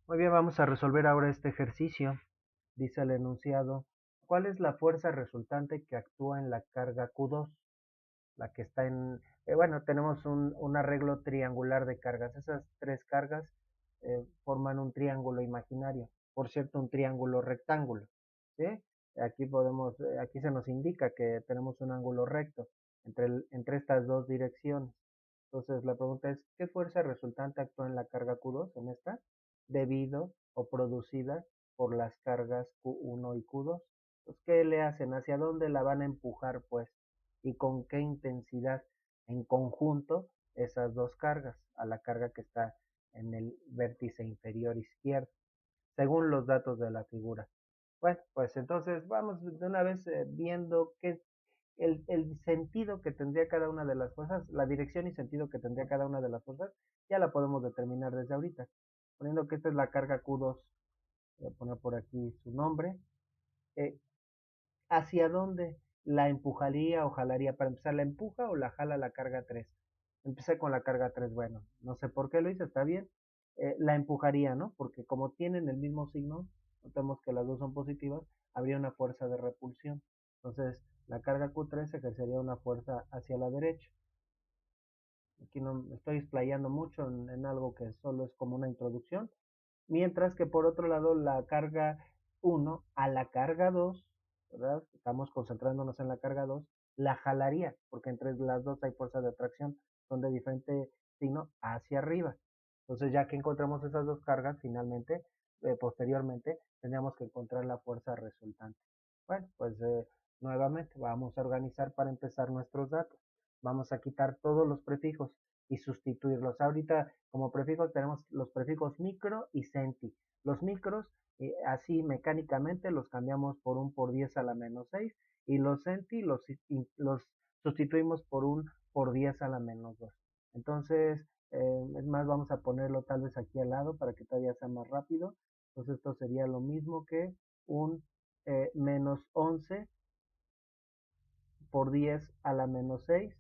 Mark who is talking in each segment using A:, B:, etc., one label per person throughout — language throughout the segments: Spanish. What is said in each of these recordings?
A: Muy bien, vamos a resolver ahora este ejercicio. Dice el enunciado, ¿cuál es la fuerza resultante que actúa en la carga Q2? La que está bueno, tenemos un arreglo triangular de cargas. Esas tres cargas forman un triángulo imaginario. Por cierto, un triángulo rectángulo. ¿Sí? Aquí se nos indica que tenemos un ángulo recto entre estas dos direcciones. Entonces la pregunta es, ¿qué fuerza resultante actúa en la carga Q2 en esta? Debido o producida por las cargas Q1 y Q2. Pues, ¿qué le hacen? ¿Hacia dónde la van a empujar, pues? ¿Y con qué intensidad en conjunto esas dos cargas? A la carga que está en el vértice inferior izquierdo, según los datos de la figura. Bueno, pues entonces vamos de una vez viendo qué el sentido que tendría cada una de las fuerzas, la dirección y sentido que tendría cada una de las fuerzas, ya la podemos determinar desde ahorita. Poniendo que esta es la carga Q2, voy a poner por aquí su nombre. Eh, ¿Hacia dónde la empujaría o jalaría? Para empezar, ¿la empuja o la jala la carga 3? Empecé con la carga 3, bueno, no sé por qué lo hice, está bien. La empujaría, ¿no? Porque como tienen el mismo signo, notemos que las dos son positivas, habría una fuerza de repulsión. Entonces, la carga Q3 ejercería una fuerza hacia la derecha. Aquí no me estoy explayando mucho en algo que solo es como una introducción. Mientras que por otro lado, la carga 1 a la carga 2, ¿verdad? Estamos concentrándonos en la carga 2, la jalaría, porque entre las dos hay fuerza de atracción, son de diferente signo hacia arriba. Entonces, ya que encontramos esas dos cargas, finalmente, posteriormente, tendríamos que encontrar la fuerza resultante. Bueno, pues nuevamente vamos a organizar para empezar nuestros datos. Vamos a quitar todos los prefijos y sustituirlos. Ahorita como prefijos tenemos los prefijos micro y centi. Los micros, así mecánicamente los cambiamos por un por 10 a la menos 6 y los centi los sustituimos por un por 10 a la menos 2. Entonces, es más, vamos a ponerlo tal vez aquí al lado para que todavía sea más rápido. Entonces esto sería lo mismo que un menos 11 por 10 a la menos 6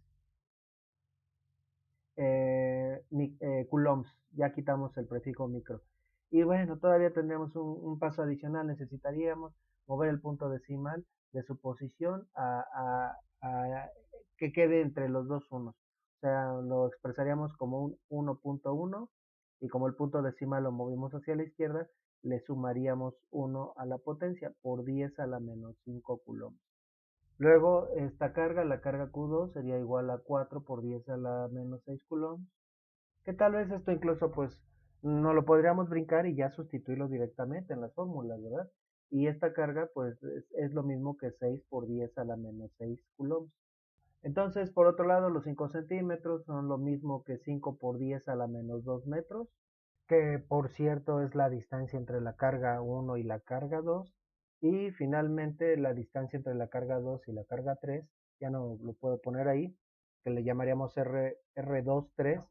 A: coulombs. Ya quitamos el prefijo micro. Y bueno, todavía tendríamos un paso adicional. Necesitaríamos mover el punto decimal de su posición a que quede entre los dos unos. O sea, lo expresaríamos como un 1.1 y como el punto decimal lo movimos hacia la izquierda, le sumaríamos 1 a la potencia por 10 a la menos 5 coulombs. Luego, esta carga, la carga Q2, sería igual a 4 por 10 a la menos 6 coulombs. Que tal vez esto incluso pues no lo podríamos brincar y ya sustituirlo directamente en las fórmulas, ¿verdad? Y esta carga pues es lo mismo que 6 por 10 a la menos 6 coulombs. Entonces, por otro lado, los 5 centímetros son lo mismo que 5 por 10 a la menos 2 metros, que por cierto es la distancia entre la carga 1 y la carga 2. Y finalmente la distancia entre la carga 2 y la carga 3, ya no lo puedo poner ahí, que le llamaríamos R23,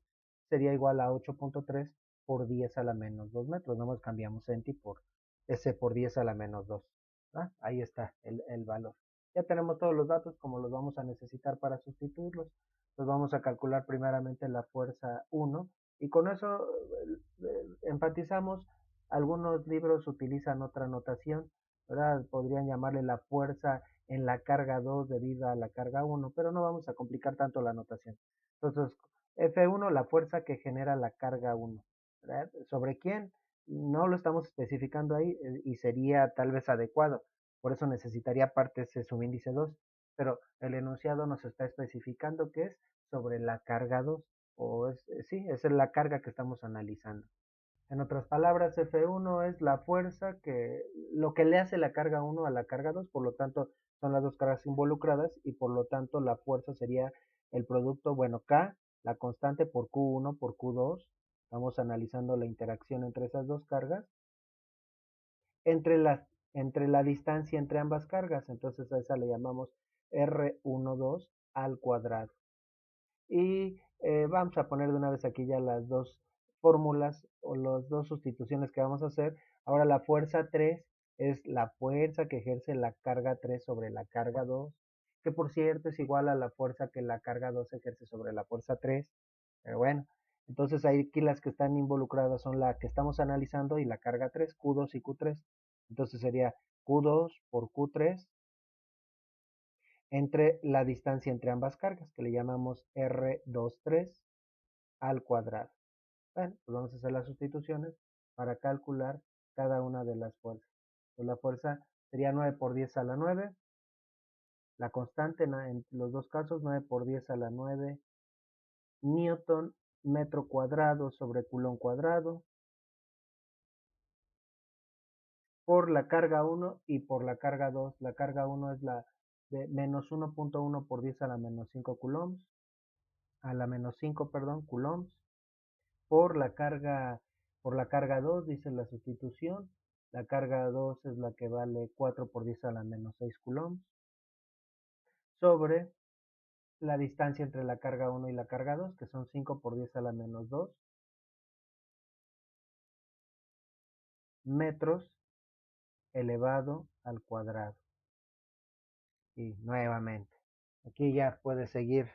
A: sería igual a 8.3 por 10 a la menos 2 metros. No más cambiamos centi por S por 10 a la menos 2. ¿Ah? Ahí está el valor. Ya tenemos todos los datos como los vamos a necesitar para sustituirlos. Pues vamos a calcular primeramente la fuerza 1 y con eso enfatizamos, algunos libros utilizan otra notación, ¿verdad? Podrían llamarle la fuerza en la carga 2 debido a la carga 1, pero no vamos a complicar tanto la notación. Entonces, F1, la fuerza que genera la carga 1, ¿verdad? ¿Sobre quién? No lo estamos especificando ahí y sería tal vez adecuado. Por eso necesitaría aparte ese subíndice 2, pero el enunciado nos está especificando que es sobre la carga 2, o sí, esa es la carga que estamos analizando. En otras palabras, F1 es la fuerza lo que le hace la carga 1 a la carga 2, por lo tanto son las dos cargas involucradas y por lo tanto la fuerza sería el producto, bueno, K, la constante por Q1 por Q2, estamos analizando la interacción entre esas dos cargas, entre la, entre la distancia entre ambas cargas, entonces a esa le llamamos R12 al cuadrado. Y vamos a poner de una vez aquí ya las dos fórmulas o las dos sustituciones que vamos a hacer. Ahora la fuerza 3 es la fuerza que ejerce la carga 3 sobre la carga 2, que por cierto es igual a la fuerza que la carga 2 ejerce sobre la fuerza 3. Pero bueno, Entonces aquí las que están involucradas son la que estamos analizando y la carga 3, Q2 y Q3. Entonces sería Q2 por Q3 entre la distancia entre ambas cargas, que le llamamos R23 al cuadrado. Bueno, pues vamos a hacer las sustituciones para calcular cada una de las fuerzas. Pues la fuerza sería 9 por 10 a la 9. La constante en los dos casos, 9 por 10 a la 9 newton metro cuadrado sobre culón cuadrado por la carga 1 y por la carga 2. La carga 1 es la de menos 1.1 por 10 a la menos 5 coulombs, a la menos 5, perdón, coulombs, por la carga 2, dice la sustitución. La carga 2 es la que vale 4 por 10 a la menos 6 coulombs, sobre la distancia entre la carga 1 y la carga 2, que son 5 por 10 a la menos 2 metros elevado al cuadrado. Y nuevamente, aquí ya puedes seguir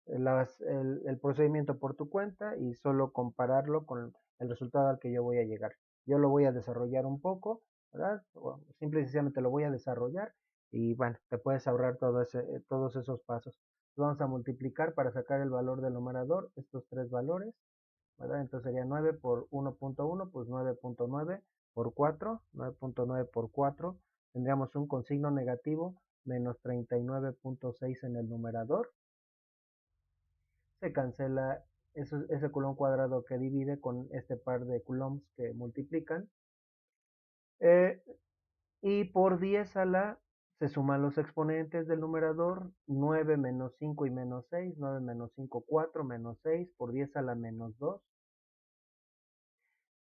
A: el procedimiento por tu cuenta y solo compararlo con el resultado al que yo voy a llegar. Yo lo voy a desarrollar un poco, ¿verdad? O simple y sencillamente lo voy a desarrollar y bueno, te puedes ahorrar todos esos pasos. Vamos a multiplicar para sacar el valor del numerador, estos tres valores, ¿verdad? Entonces sería 9 por 1.1, pues 9.9 por 4, 9.9 por 4. Tendríamos un consigno negativo, menos 39.6 en el numerador. Se cancela ese coulomb cuadrado que divide con este par de coulombs que multiplican. Eh, y por 10 a la se suman los exponentes del numerador, 9 menos 5 y menos 6, 9 menos 5, 4, menos 6, por 10 a la menos 2,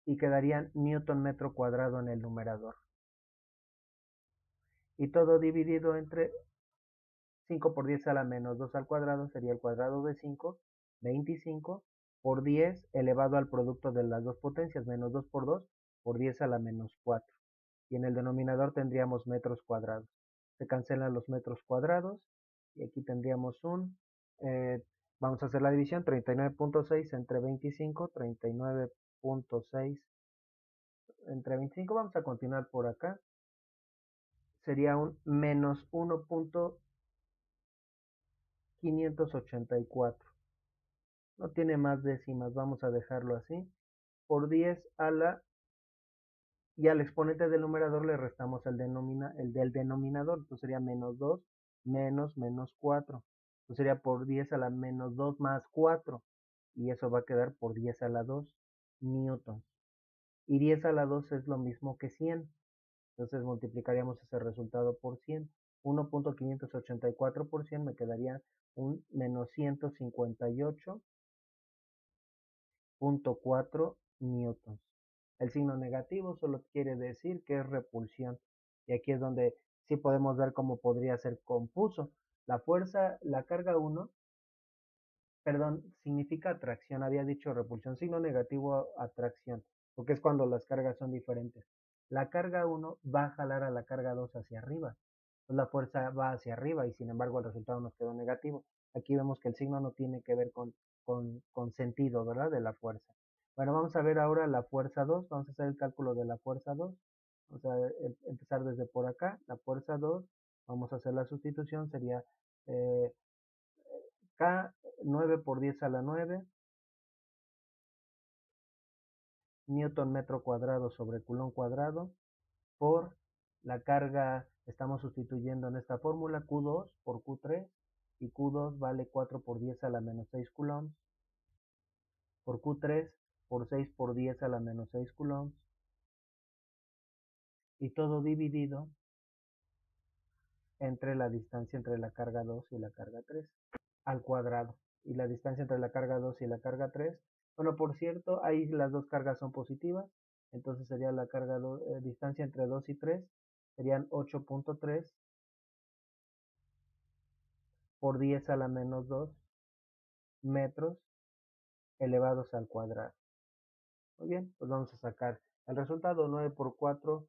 A: y quedarían newton metro cuadrado en el numerador. Y todo dividido entre 5 por 10 a la menos 2 al cuadrado sería el cuadrado de 5, 25, por 10 elevado al producto de las dos potencias, menos 2 por 10 a la menos 4. Y en el denominador tendríamos metros cuadrados. Se cancelan los metros cuadrados y aquí tendríamos vamos a hacer la división, 39.6 entre 25, 39.6 entre 25, vamos a continuar por acá, sería un menos 1.584. No tiene más décimas, vamos a dejarlo así. Por 10 a la, y al exponente del numerador le restamos el del denominador, entonces sería menos 2 menos 4. Entonces sería por 10 a la menos 2 más 4, y eso va a quedar por 10 a la 2 newtons. Y 10 a la 2 es lo mismo que 100. Entonces multiplicaríamos ese resultado por 100. 1.584 por 100 me quedaría un menos 158.4 newtons. El signo negativo solo quiere decir que es repulsión. Y aquí es donde sí podemos ver cómo podría ser confuso. La fuerza, la carga 1, perdón, significa atracción. Había dicho repulsión, signo negativo, atracción, porque es cuando las cargas son diferentes. La carga 1 va a jalar a la carga 2 hacia arriba. Pues la fuerza va hacia arriba y sin embargo el resultado nos quedó negativo. Aquí vemos que el signo no tiene que ver con sentido, ¿verdad? De la fuerza. Bueno, vamos a ver ahora la fuerza 2. Vamos a hacer el cálculo de la fuerza 2. Vamos a empezar desde por acá. La fuerza 2, vamos a hacer la sustitución, sería eh, K 9 por 10 a la 9 newton metro cuadrado sobre culón cuadrado por la carga, estamos sustituyendo en esta fórmula Q2 por Q3 y Q2 vale 4 por 10 a la menos 6 coulombs por Q3 por 6 por 10 a la menos 6 coulombs y todo dividido entre la distancia entre la carga 2 y la carga 3 al cuadrado. Y la distancia entre la carga 2 y la carga 3, bueno, por cierto, ahí las dos cargas son positivas, entonces sería la carga distancia entre 2 y 3, serían 8.3 por 10 a la menos 2 metros elevados al cuadrado. Muy bien, pues vamos a sacar el resultado, 9 por 4,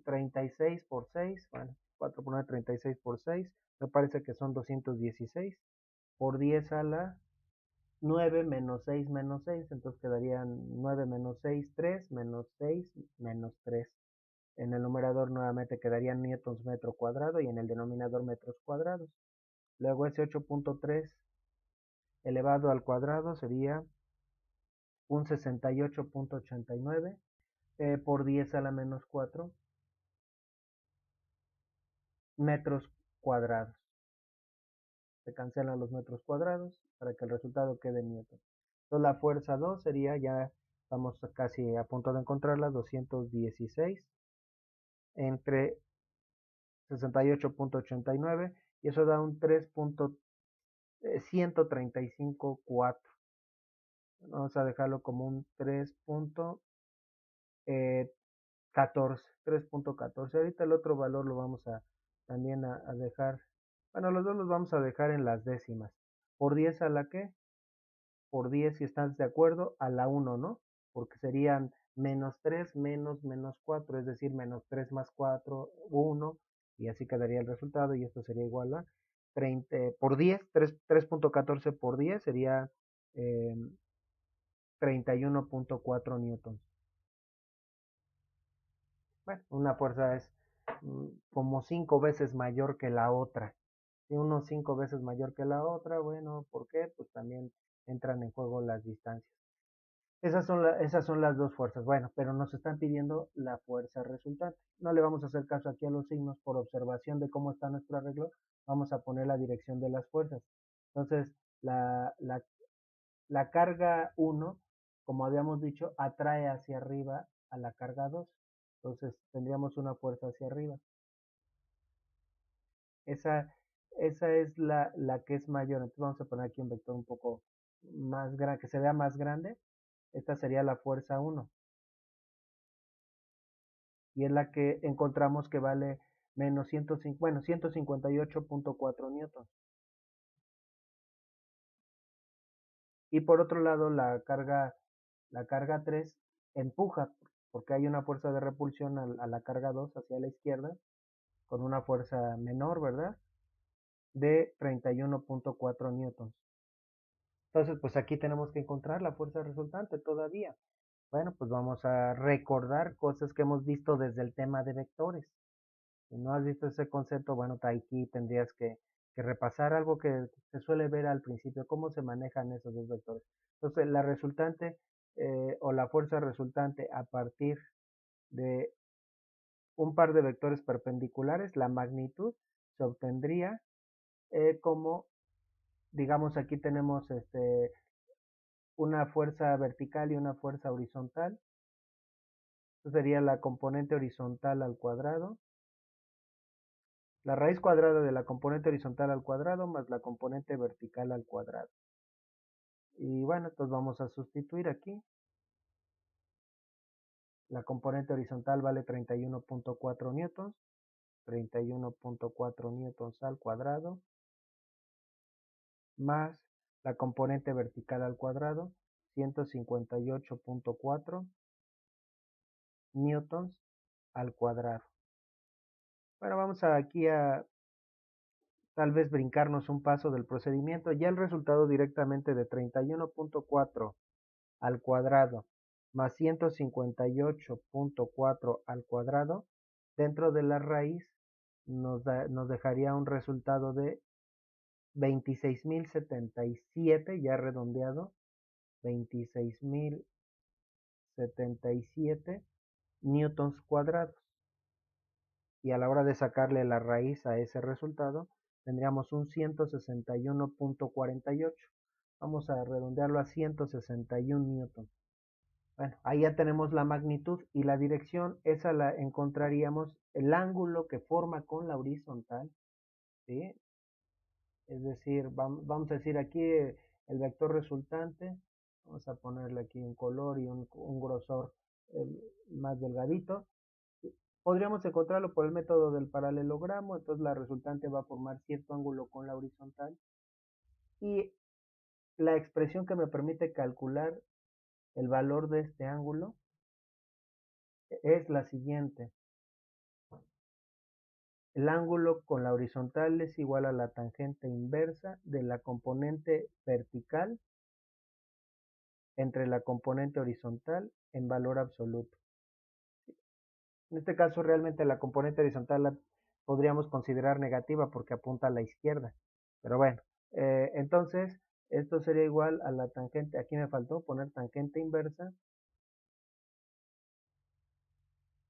A: 36 por 6, bueno, 4 por 9, 36 por 6, me parece que son 216, por 10 a la 9 menos 6 menos 6, entonces quedarían 9 menos 6 3 menos 6 menos 3. En el numerador nuevamente quedarían newtons metro cuadrado y en el denominador metros cuadrados. Luego ese 8.3 elevado al cuadrado sería un 68.89 por 10 a la menos 4 metros cuadrados. Se cancelan los metros cuadrados para que el resultado quede en newton. Entonces la fuerza 2 sería, ya estamos casi a punto de encontrarla, 216 entre 68.89 y eso da un 3.135.4. Vamos a dejarlo como un 3.14. Ahorita el otro valor lo vamos a también a dejar. Bueno, los dos los vamos a dejar en las décimas. ¿Por 10 a la qué? Por 10, si estás de acuerdo, a la 1, ¿no? Porque serían menos 3 menos 4, es decir, menos 3 más 4, 1, y así quedaría el resultado, y esto sería igual a 30, por 10, 3.14 por 10 sería eh, 31.4 newtons. Bueno, una fuerza es como 5 veces mayor que la otra. Si uno 5 veces mayor que la otra, bueno, ¿por qué? Pues también entran en juego las distancias. Esas son las dos fuerzas. Bueno, pero nos están pidiendo la fuerza resultante. No le vamos a hacer caso aquí a los signos por observación de cómo está nuestro arreglo. Vamos a poner la dirección de las fuerzas. Entonces, la carga 1, como habíamos dicho, atrae hacia arriba a la carga 2. Entonces, tendríamos una fuerza hacia arriba. Esa, esa es la que es mayor. Entonces, vamos a poner aquí un vector un poco más grande, que se vea más grande. Esta sería la fuerza 1. Y es la que encontramos que vale menos 158.4 newtons. Y por otro lado, la carga 3 empuja, porque hay una fuerza de repulsión a la carga 2 hacia la izquierda, con una fuerza menor, ¿verdad? De 31.4 newtons. Entonces, pues aquí tenemos que encontrar la fuerza resultante todavía. Bueno, pues vamos a recordar cosas que hemos visto desde el tema de vectores. Si no has visto ese concepto, bueno, aquí tendrías que repasar algo que se suele ver al principio, cómo se manejan esos dos vectores. Entonces, la resultante o la fuerza resultante a partir de un par de vectores perpendiculares, la magnitud se obtendría como, digamos, aquí tenemos una fuerza vertical y una fuerza horizontal. Eso sería la componente horizontal al cuadrado. La raíz cuadrada de la componente horizontal al cuadrado más la componente vertical al cuadrado. Y bueno, entonces vamos a sustituir aquí. La componente horizontal vale 31.4 newtons. 31.4 newtons al cuadrado. Más la componente vertical al cuadrado. 158.4 newtons al cuadrado. Bueno, vamos aquí a tal vez brincarnos un paso del procedimiento. Ya el resultado directamente de 31.4 al cuadrado más 158.4 al cuadrado dentro de la raíz nos dejaría un resultado de 26.077, ya redondeado, 26.077 newtons cuadrados. Y a la hora de sacarle la raíz a ese resultado, tendríamos un 161.48. Vamos a redondearlo a 161 newtons. Bueno, ahí ya tenemos la magnitud y la dirección, esa la encontraríamos el ángulo que forma con la horizontal, ¿sí? Es decir, vamos a decir aquí el vector resultante, vamos a ponerle aquí un color y un grosor más delgadito. Podríamos encontrarlo por el método del paralelogramo, entonces la resultante va a formar cierto ángulo con la horizontal. Y la expresión que me permite calcular el valor de este ángulo es la siguiente. El ángulo con la horizontal es igual a la tangente inversa de la componente vertical entre la componente horizontal en valor absoluto. En este caso, realmente la componente horizontal la podríamos considerar negativa porque apunta a la izquierda. Pero bueno, entonces esto sería igual a la tangente, aquí me faltó poner tangente inversa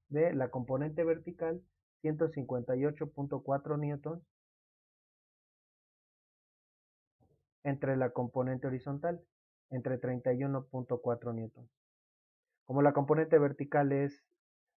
A: de la componente vertical, 158.4 newtons, entre la componente horizontal, entre 31.4 newtons. Como la componente vertical es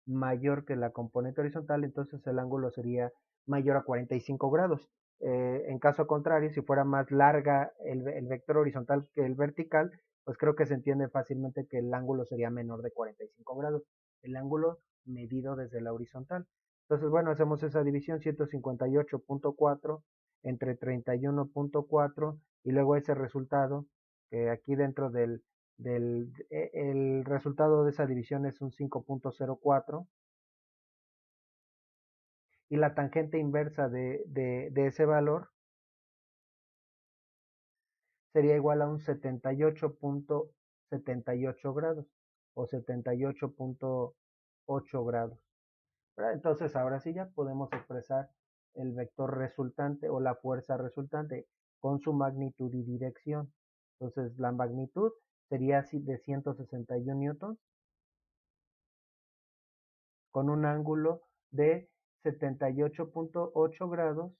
A: mayor que la componente horizontal, entonces el ángulo sería mayor a 45 grados. En caso contrario, si fuera más larga el vector horizontal que el vertical, pues creo que se entiende fácilmente que el ángulo sería menor de 45 grados. El ángulo medido desde la horizontal. Entonces, bueno, hacemos esa división 158.4 entre 31.4 y luego ese resultado, que aquí dentro el resultado de esa división es un 5.04 y la tangente inversa de ese valor sería igual a un 78.78 grados o 78.8 grados. ¿Verdad? Entonces ahora sí ya podemos expresar el vector resultante o la fuerza resultante con su magnitud y dirección. Entonces la magnitud sería así de 161 newtons con un ángulo de 78.8 grados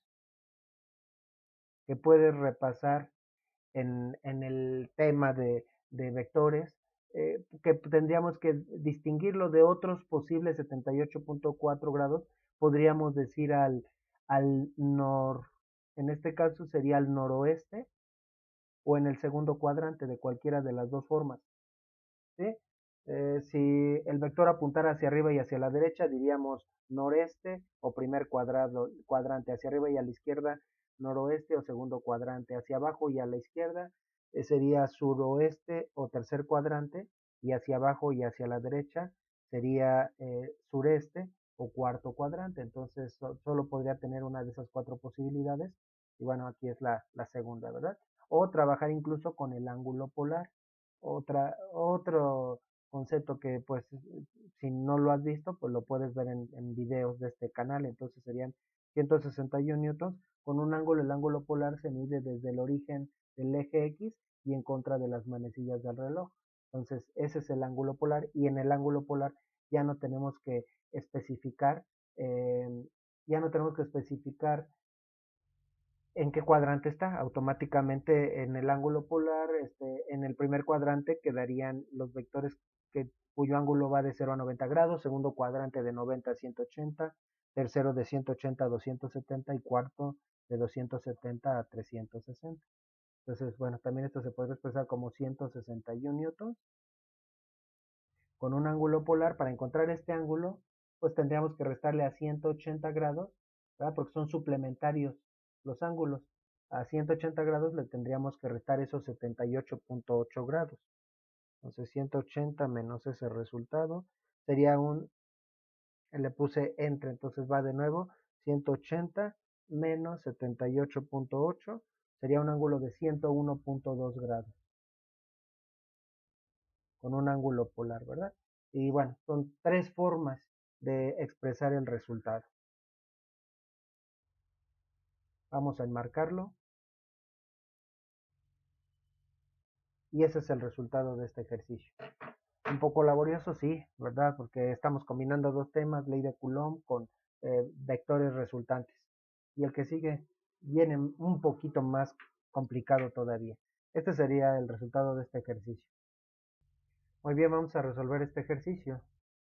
A: que puedes repasar en el tema de vectores, que tendríamos que distinguirlo de otros posibles 78.4 grados, podríamos decir en este caso sería al noroeste o en el segundo cuadrante de cualquiera de las dos formas. ¿Sí? Si el vector apuntara hacia arriba y hacia la derecha, diríamos noreste o primer cuadrante hacia arriba y a la izquierda, noroeste o segundo cuadrante hacia abajo y a la izquierda, sería suroeste o tercer cuadrante y hacia abajo y hacia la derecha sería sureste o cuarto cuadrante. Entonces solo podría tener una de esas cuatro posibilidades y bueno, aquí es la segunda, ¿verdad? O trabajar incluso con el ángulo polar. Otro concepto que pues si no lo has visto, pues lo puedes ver en videos de este canal. Entonces serían 161 newtons con un ángulo, el ángulo polar se mide desde el origen del eje X y en contra de las manecillas del reloj. Entonces ese es el ángulo polar y en el ángulo polar ya no tenemos que especificar, eh, ya no tenemos que especificar en qué cuadrante está. Automáticamente en el ángulo polar, en el primer cuadrante quedarían los vectores cuyo ángulo va de 0 a 90 grados, segundo cuadrante de 90 a 180, tercero de 180 a 270 y cuarto de 270 a 360. Entonces, bueno, también esto se puede expresar como 161 newtons con un ángulo polar. Para encontrar este ángulo, pues tendríamos que restarle a 180 grados, ¿verdad? Porque son suplementarios los ángulos. A 180 grados le tendríamos que restar esos 78.8 grados. Entonces 180 menos ese resultado sería le puse entre, entonces va de nuevo 180 menos 78.8 sería un ángulo de 101.2 grados con un ángulo polar, ¿verdad? Y bueno, son tres formas de expresar el resultado. Vamos a enmarcarlo. Y ese es el resultado de este ejercicio. Un poco laborioso, sí, ¿verdad? Porque estamos combinando dos temas, ley de Coulomb con vectores resultantes. Y el que sigue viene un poquito más complicado todavía. Este sería el resultado de este ejercicio. Muy bien, vamos a resolver este ejercicio.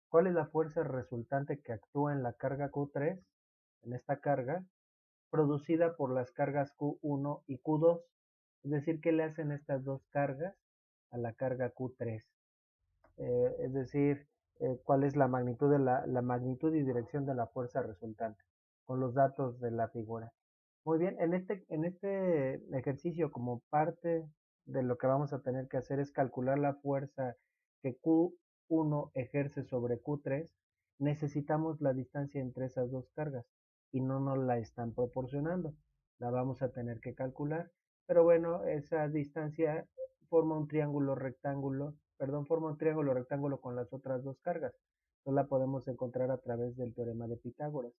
A: ¿Cuál es la fuerza resultante que actúa en la carga Q3, en esta carga, producida por las cargas Q1 y Q2? Es decir, ¿qué le hacen estas dos cargas a la carga Q3? Es decir, cuál es la magnitud la magnitud y dirección de la fuerza resultante con los datos de la figura. Muy bien, en este ejercicio como parte de lo que vamos a tener que hacer es calcular la fuerza que Q1 ejerce sobre Q3. Necesitamos la distancia entre esas dos cargas y no nos la están proporcionando. La vamos a tener que calcular, pero bueno, esa distancia forma un triángulo rectángulo, perdón, forma un triángulo rectángulo con las otras dos cargas. Entonces la podemos encontrar a través del teorema de Pitágoras.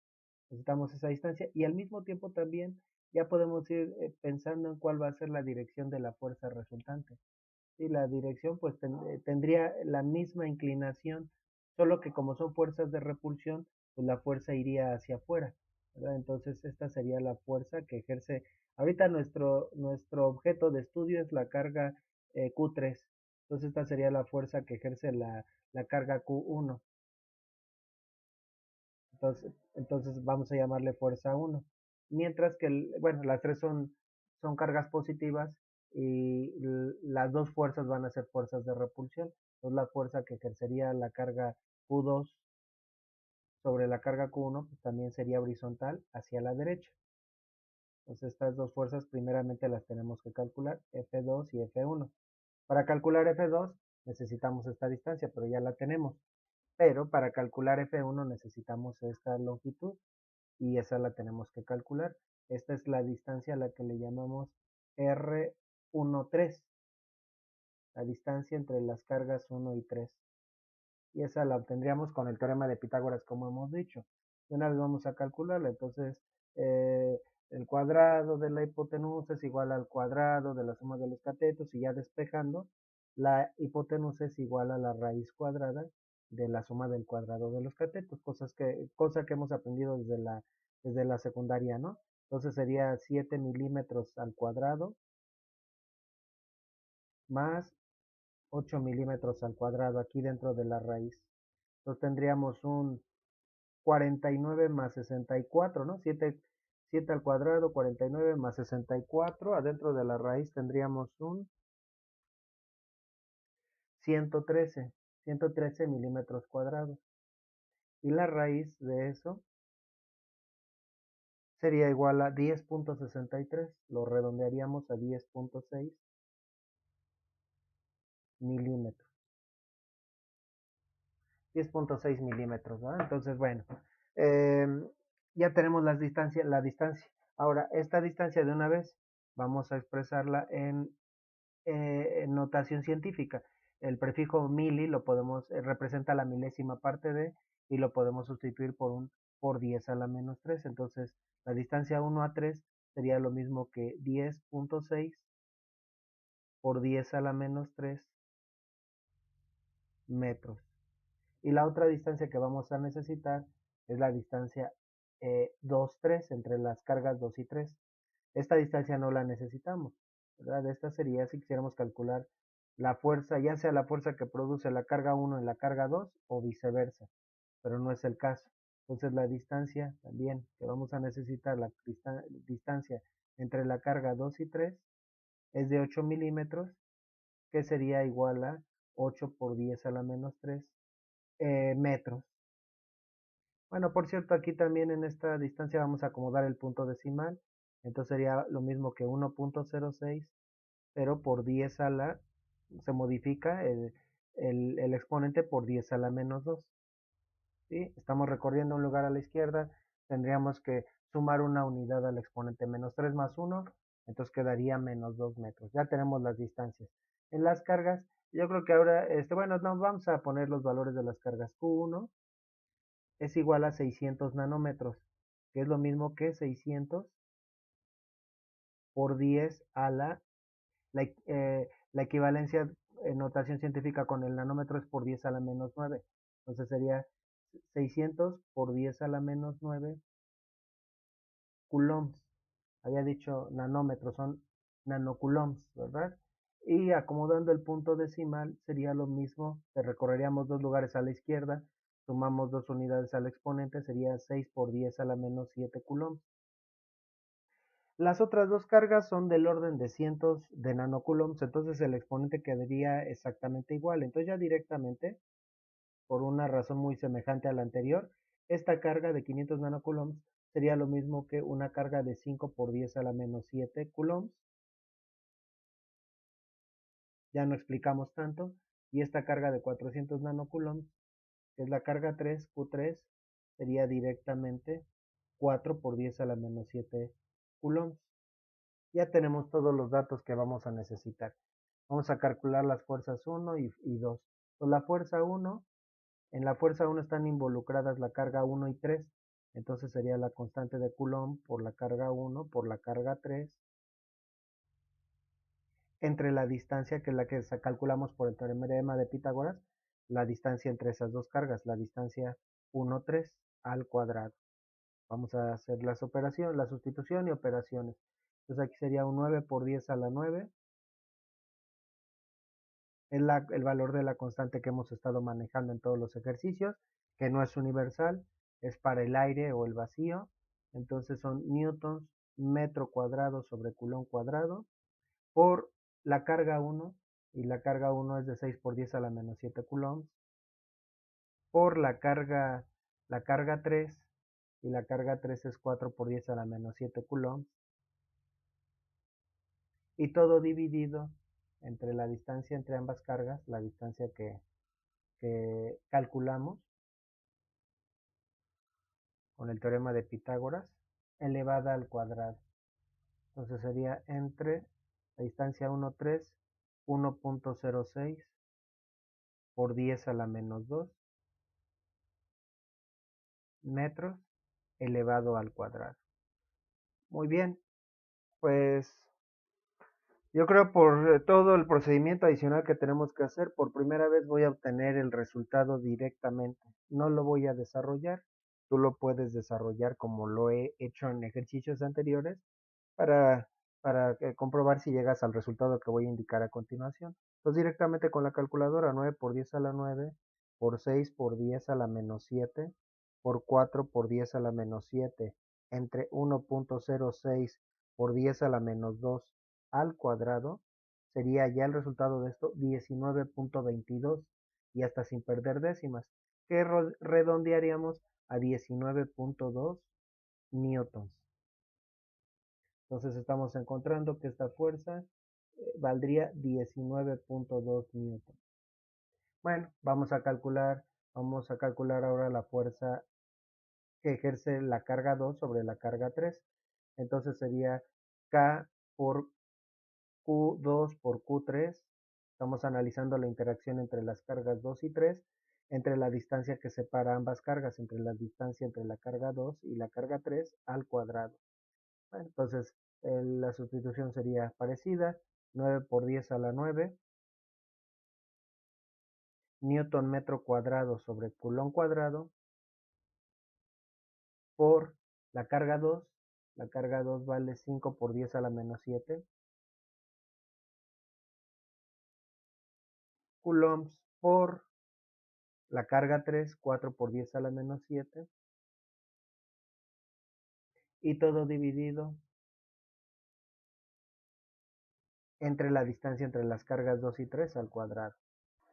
A: Necesitamos esa distancia y al mismo tiempo también ya podemos ir pensando en cuál va a ser la dirección de la fuerza resultante. Y la dirección pues tendría la misma inclinación, solo que como son fuerzas de repulsión, pues la fuerza iría hacia afuera, ¿verdad? Entonces esta sería la fuerza que ejerce. Ahorita nuestro objeto de estudio es la carga Q3, entonces esta sería la fuerza que ejerce la carga Q1. Entonces vamos a llamarle fuerza 1. Mientras que, bueno, las tres son cargas positivas y las dos fuerzas van a ser fuerzas de repulsión. Entonces la fuerza que ejercería la carga Q2 sobre la carga Q1 pues también sería horizontal hacia la derecha. Entonces estas dos fuerzas primeramente las tenemos que calcular, F2 y F1. Para calcular F2 necesitamos esta distancia, pero ya la tenemos. Pero para calcular F1 necesitamos esta longitud y esa la tenemos que calcular. Esta es la distancia a la que le llamamos R13, la distancia entre las cargas 1 y 3. Y esa la obtendríamos con el teorema de Pitágoras, como hemos dicho. Y una vez vamos a calcularla, entonces eh, el cuadrado de la hipotenusa es igual al cuadrado de la suma de los catetos, y ya despejando, la hipotenusa es igual a la raíz cuadrada de la suma del cuadrado de los catetos, cosa que hemos aprendido desde la secundaria, ¿no? Entonces sería 7 milímetros al cuadrado más 8 milímetros al cuadrado aquí dentro de la raíz. Entonces tendríamos un 49 más 64, ¿no? 7 al cuadrado, 49 más 64. Adentro de la raíz tendríamos un 113, 113 milímetros cuadrados. Y la raíz de eso sería igual a 10.63. Lo redondearíamos a 10.6 milímetros. 10.6 milímetros, ¿no? Entonces, bueno, eh, ya tenemos la distancia. Ahora, esta distancia de una vez vamos a expresarla en notación científica. El prefijo mili lo podemos, representa la milésima parte de, y lo podemos sustituir por 10 a la menos 3. Entonces, la distancia 1 a 3 sería lo mismo que 10.6 por 10 a la menos 3 metros. Y la otra distancia que vamos a necesitar es la distancia 2, 3 entre las cargas 2 y 3. Esta distancia no la necesitamos, ¿verdad? Esta sería si quisiéramos calcular la fuerza, ya sea la fuerza que produce la carga 1 en la carga 2 o viceversa, pero no es el caso. Entonces la distancia también que vamos a necesitar, la distancia entre la carga 2 y 3 es de 8 milímetros, que sería igual a 8 por 10 a la menos 3 metros. Bueno, por cierto, aquí también en esta distancia vamos a acomodar el punto decimal. Entonces sería lo mismo que 1.06, pero por 10 a la, se modifica el exponente por 10 a la menos 2. ¿Sí? Estamos recorriendo un lugar a la izquierda, tendríamos que sumar una unidad al exponente menos 3 más 1, entonces quedaría menos 2 metros. Ya tenemos las distancias. En las cargas, yo creo que ahora, bueno, no, vamos a poner los valores de las cargas. Q1 es igual a 600 nanómetros, que es lo mismo que 600 por 10 a la equivalencia en notación científica con el nanómetro es por 10 a la menos 9. Entonces sería 600 por 10 a la menos 9 coulombs. Había dicho nanómetros, son nanocoulombs, ¿verdad? Y acomodando el punto decimal sería lo mismo, recorreríamos dos lugares a la izquierda, sumamos dos unidades al exponente, sería 6 por 10 a la menos 7 coulombs. Las otras dos cargas son del orden de cientos de nanocoulombs, entonces el exponente quedaría exactamente igual. Entonces ya directamente, por una razón muy semejante a la anterior, esta carga de 500 nanocoulombs sería lo mismo que una carga de 5 por 10 a la menos 7 coulombs. Ya no explicamos tanto. Y esta carga de 400 nanocoulombs, que es la carga 3, Q3, sería directamente 4 por 10 a la menos 7 coulombs. Ya tenemos todos los datos que vamos a necesitar. Vamos a calcular las fuerzas 1 y 2. Pues la fuerza 1, en la fuerza 1 están involucradas la carga 1 y 3. Entonces sería la constante de Coulomb por la carga 1 por la carga 3 entre la distancia, que es la que calculamos por el teorema de Pitágoras, la distancia entre esas dos cargas, la distancia 1, 3 al cuadrado. Vamos a hacer las operaciones, la sustitución y operaciones. Entonces aquí sería un 9 por 10 a la 9. Es el valor de la constante que hemos estado manejando en todos los ejercicios, que no es universal, es para el aire o el vacío. Entonces son newtons metro cuadrado sobre coulomb cuadrado por la carga 1, y la carga 1 es de 6 por 10 a la menos 7 coulombs, por la carga 3, y la carga 3 es 4 por 10 a la menos 7 coulombs, y todo dividido entre la distancia entre ambas cargas, la distancia que calculamos con el teorema de Pitágoras, elevada al cuadrado. Entonces sería entre la distancia 1, 3, 1.06 por 10 a la menos 2 metros elevado al cuadrado. Muy bien, pues yo creo por todo el procedimiento adicional que tenemos que hacer, por primera vez voy a obtener el resultado directamente. No lo voy a desarrollar, tú lo puedes desarrollar como lo he hecho en ejercicios anteriores para, para comprobar si llegas al resultado que voy a indicar a continuación. Entonces directamente con la calculadora, 9 por 10 a la 9, por 6 por 10 a la menos 7, por 4 por 10 a la menos 7, entre 1.06 por 10 a la menos 2 al cuadrado, sería ya el resultado de esto 19.22, y hasta sin perder décimas, que redondearíamos a 19.2 newtons. Entonces estamos encontrando que esta fuerza valdría 19.2 newtons. Bueno, vamos a calcular ahora la fuerza que ejerce la carga 2 sobre la carga 3. Entonces sería K por Q2 por Q3. Estamos analizando la interacción entre las cargas 2 y 3, entre la distancia que separa ambas cargas, entre la distancia entre la carga 2 y la carga 3 al cuadrado. Bueno, entonces la sustitución sería parecida, 9 por 10 a la 9, newton metro cuadrado sobre coulomb cuadrado, por la carga 2, la carga 2 vale 5 por 10 a la menos 7, coulombs por la carga 3, 4 por 10 a la menos 7, y todo dividido entre la distancia entre las cargas 2 y 3 al cuadrado.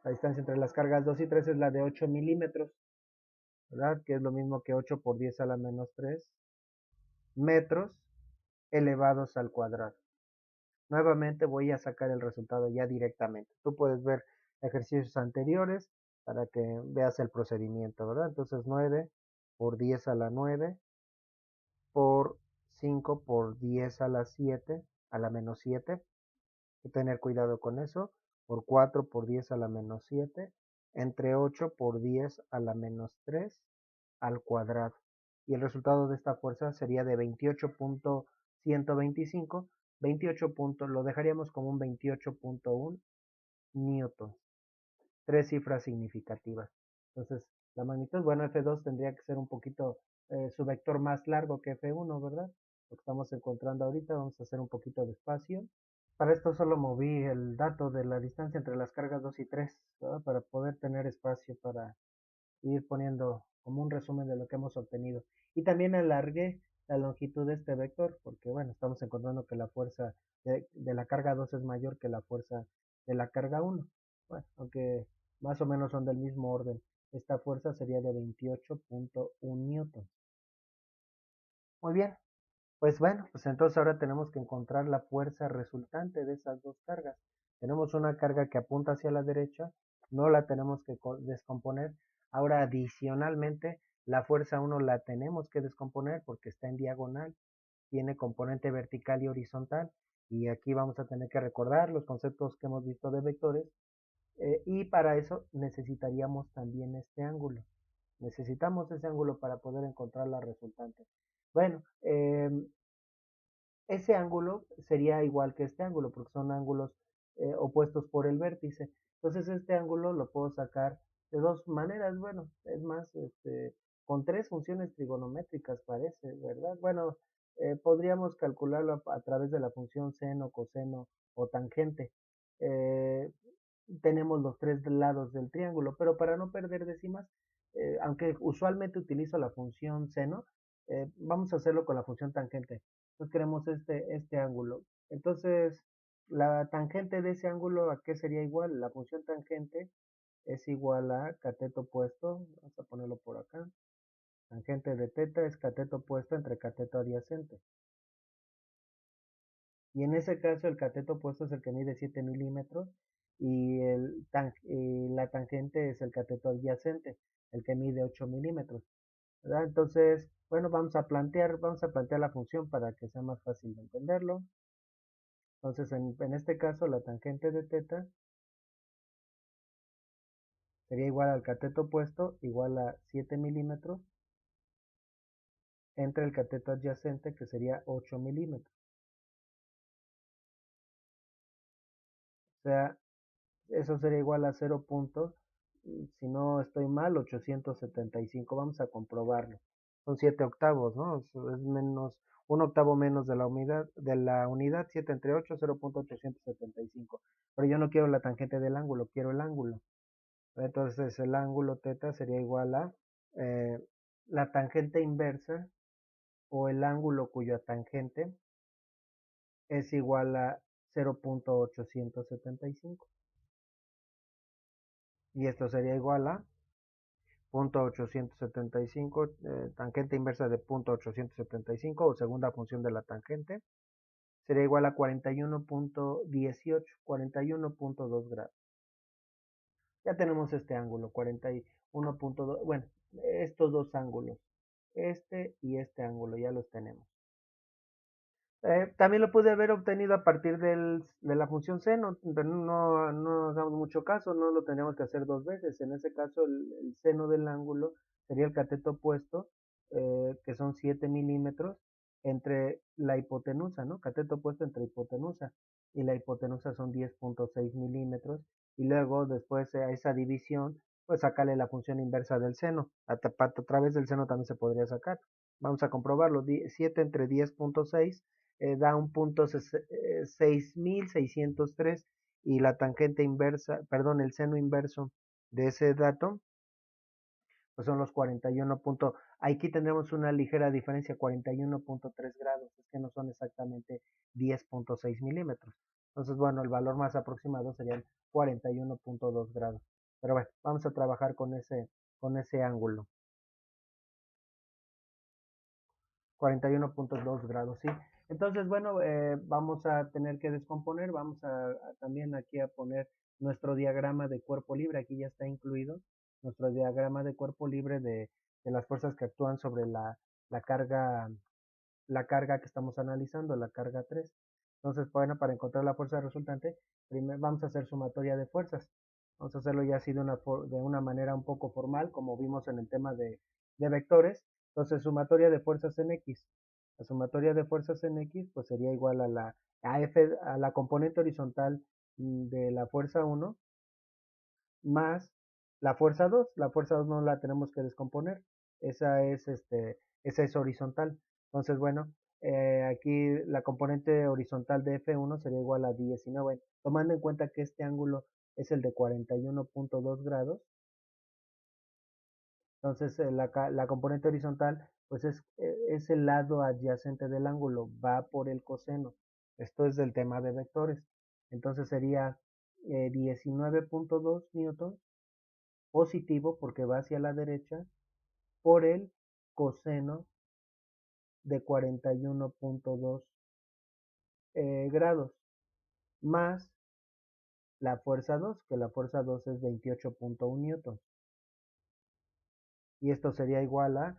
A: La distancia entre las cargas 2 y 3 es la de 8 milímetros, ¿verdad? Que es lo mismo que 8 por 10 a la menos 3 metros elevados al cuadrado. Nuevamente voy a sacar el resultado ya directamente. Tú puedes ver ejercicios anteriores para que veas el procedimiento, ¿verdad? Entonces 9 por 10 a la 9 por 5 por 10 a la 7 a la menos 7. Hay que tener cuidado con eso. Por 4 por 10 a la menos 7 entre 8 por 10 a la menos 3 al cuadrado. Y el resultado de esta fuerza sería de 28.125. 28 puntos, lo dejaríamos como un 28.1 newton. Tres cifras significativas. Entonces, la magnitud, bueno, F2 tendría que ser un poquito su vector más largo que F1, ¿verdad? Lo que estamos encontrando ahorita, vamos a hacer un poquito de espacio. Para esto solo moví el dato de la distancia entre las cargas 2 y 3, ¿verdad? Para poder tener espacio para ir poniendo como un resumen de lo que hemos obtenido. Y también alargué la longitud de este vector, porque bueno, estamos encontrando que la fuerza de la carga 2 es mayor que la fuerza de la carga 1. Bueno, aunque más o menos son del mismo orden. Esta fuerza sería de 28.1 newton. Muy bien, pues bueno, pues entonces ahora tenemos que encontrar la fuerza resultante de esas dos cargas. Tenemos una carga que apunta hacia la derecha, no la tenemos que descomponer. Ahora adicionalmente, la fuerza 1 la tenemos que descomponer porque está en diagonal, tiene componente vertical y horizontal. Y aquí vamos a tener que recordar los conceptos que hemos visto de vectores y para eso necesitaríamos también este ángulo. Necesitamos ese ángulo para poder encontrar la resultante. Bueno, ese ángulo sería igual que este ángulo porque son ángulos opuestos por el vértice. Entonces este ángulo lo puedo sacar de dos maneras. Bueno, es más, con tres funciones trigonométricas parece, ¿verdad? Bueno, podríamos calcularlo a través de la función seno, coseno o tangente. Eh, tenemos los tres lados del triángulo, pero para no perder décimas, aunque usualmente utilizo la función seno, vamos a hacerlo con la función tangente. Entonces queremos este ángulo. Entonces, la tangente de ese ángulo, ¿a qué sería igual? La función tangente es igual a cateto opuesto, vamos a ponerlo por acá. Tangente de teta es cateto opuesto entre cateto adyacente. Y en ese caso el cateto opuesto es el que mide 7 milímetros y la tangente es el cateto adyacente, el que mide 8 milímetros, ¿verdad? Entonces, bueno, vamos a plantear la función para que sea más fácil de entenderlo. Entonces, en este caso, la tangente de teta sería igual al cateto opuesto, igual a 7 milímetros, entre el cateto adyacente, que sería 8 milímetros. O sea, eso sería igual a 0. Si no estoy mal, 875. Vamos a comprobarlo. Son 7 octavos, ¿no? Es menos, un octavo menos de la unidad 7 entre 8, 0.875. Pero yo no quiero la tangente del ángulo, quiero el ángulo. Entonces el ángulo teta sería igual a eh, la tangente inversa o el ángulo cuya tangente es igual a 0.875. Y esto sería igual a 0.875, tangente inversa de 0.875 o segunda función de la tangente, sería igual a 41.18, 41.2 grados. Ya tenemos este ángulo, 41.2, bueno, estos dos ángulos, este y este ángulo, ya los tenemos. También lo pude haber obtenido a partir de la función seno, pero no nos damos mucho caso, no lo tendríamos que hacer dos veces. En ese caso, el seno del ángulo sería el cateto opuesto, que son 7 milímetros, entre la hipotenusa, ¿no? Cateto opuesto entre hipotenusa, y la hipotenusa son 10.6 milímetros, y luego después a esa división, pues sacarle la función inversa del seno. A través del seno también se podría sacar. Vamos a comprobarlo. 7 entre 10.6 da un punto 6603 y la tangente inversa, perdón, el seno inverso de ese dato, pues son los 41 puntos. Aquí tendremos una ligera diferencia, 41.3 grados, es que no son exactamente 10.6 milímetros. Entonces, bueno, el valor más aproximado sería 41.2 grados. Pero bueno, vamos a trabajar con ese ángulo. 41.2 grados, sí. Entonces, bueno, vamos a tener que descomponer, vamos también aquí a poner nuestro diagrama de cuerpo libre, aquí ya está incluido nuestro diagrama de cuerpo libre de las fuerzas que actúan sobre la carga, la carga que estamos analizando, la carga 3. Entonces, bueno, para encontrar la fuerza resultante, primero vamos a hacer sumatoria de fuerzas. Vamos a hacerlo ya así de una manera un poco formal, como vimos en el tema de vectores. Entonces, sumatoria de fuerzas en X. La sumatoria de fuerzas en X pues sería igual a la componente horizontal de la fuerza 1 más la fuerza 2. La fuerza 2 no la tenemos que descomponer. Esa es horizontal. Entonces, bueno, aquí la componente horizontal de F1 sería igual a 19. Tomando en cuenta que este ángulo es el de 41.2 grados, entonces la componente horizontal pues es el lado adyacente del ángulo, va por el coseno. Esto es del tema de vectores. Entonces sería 19.2 newtons positivo porque va hacia la derecha por el coseno de 41.2 grados más la fuerza 2, que la fuerza 2 es 28.1 newtons. Y esto sería igual a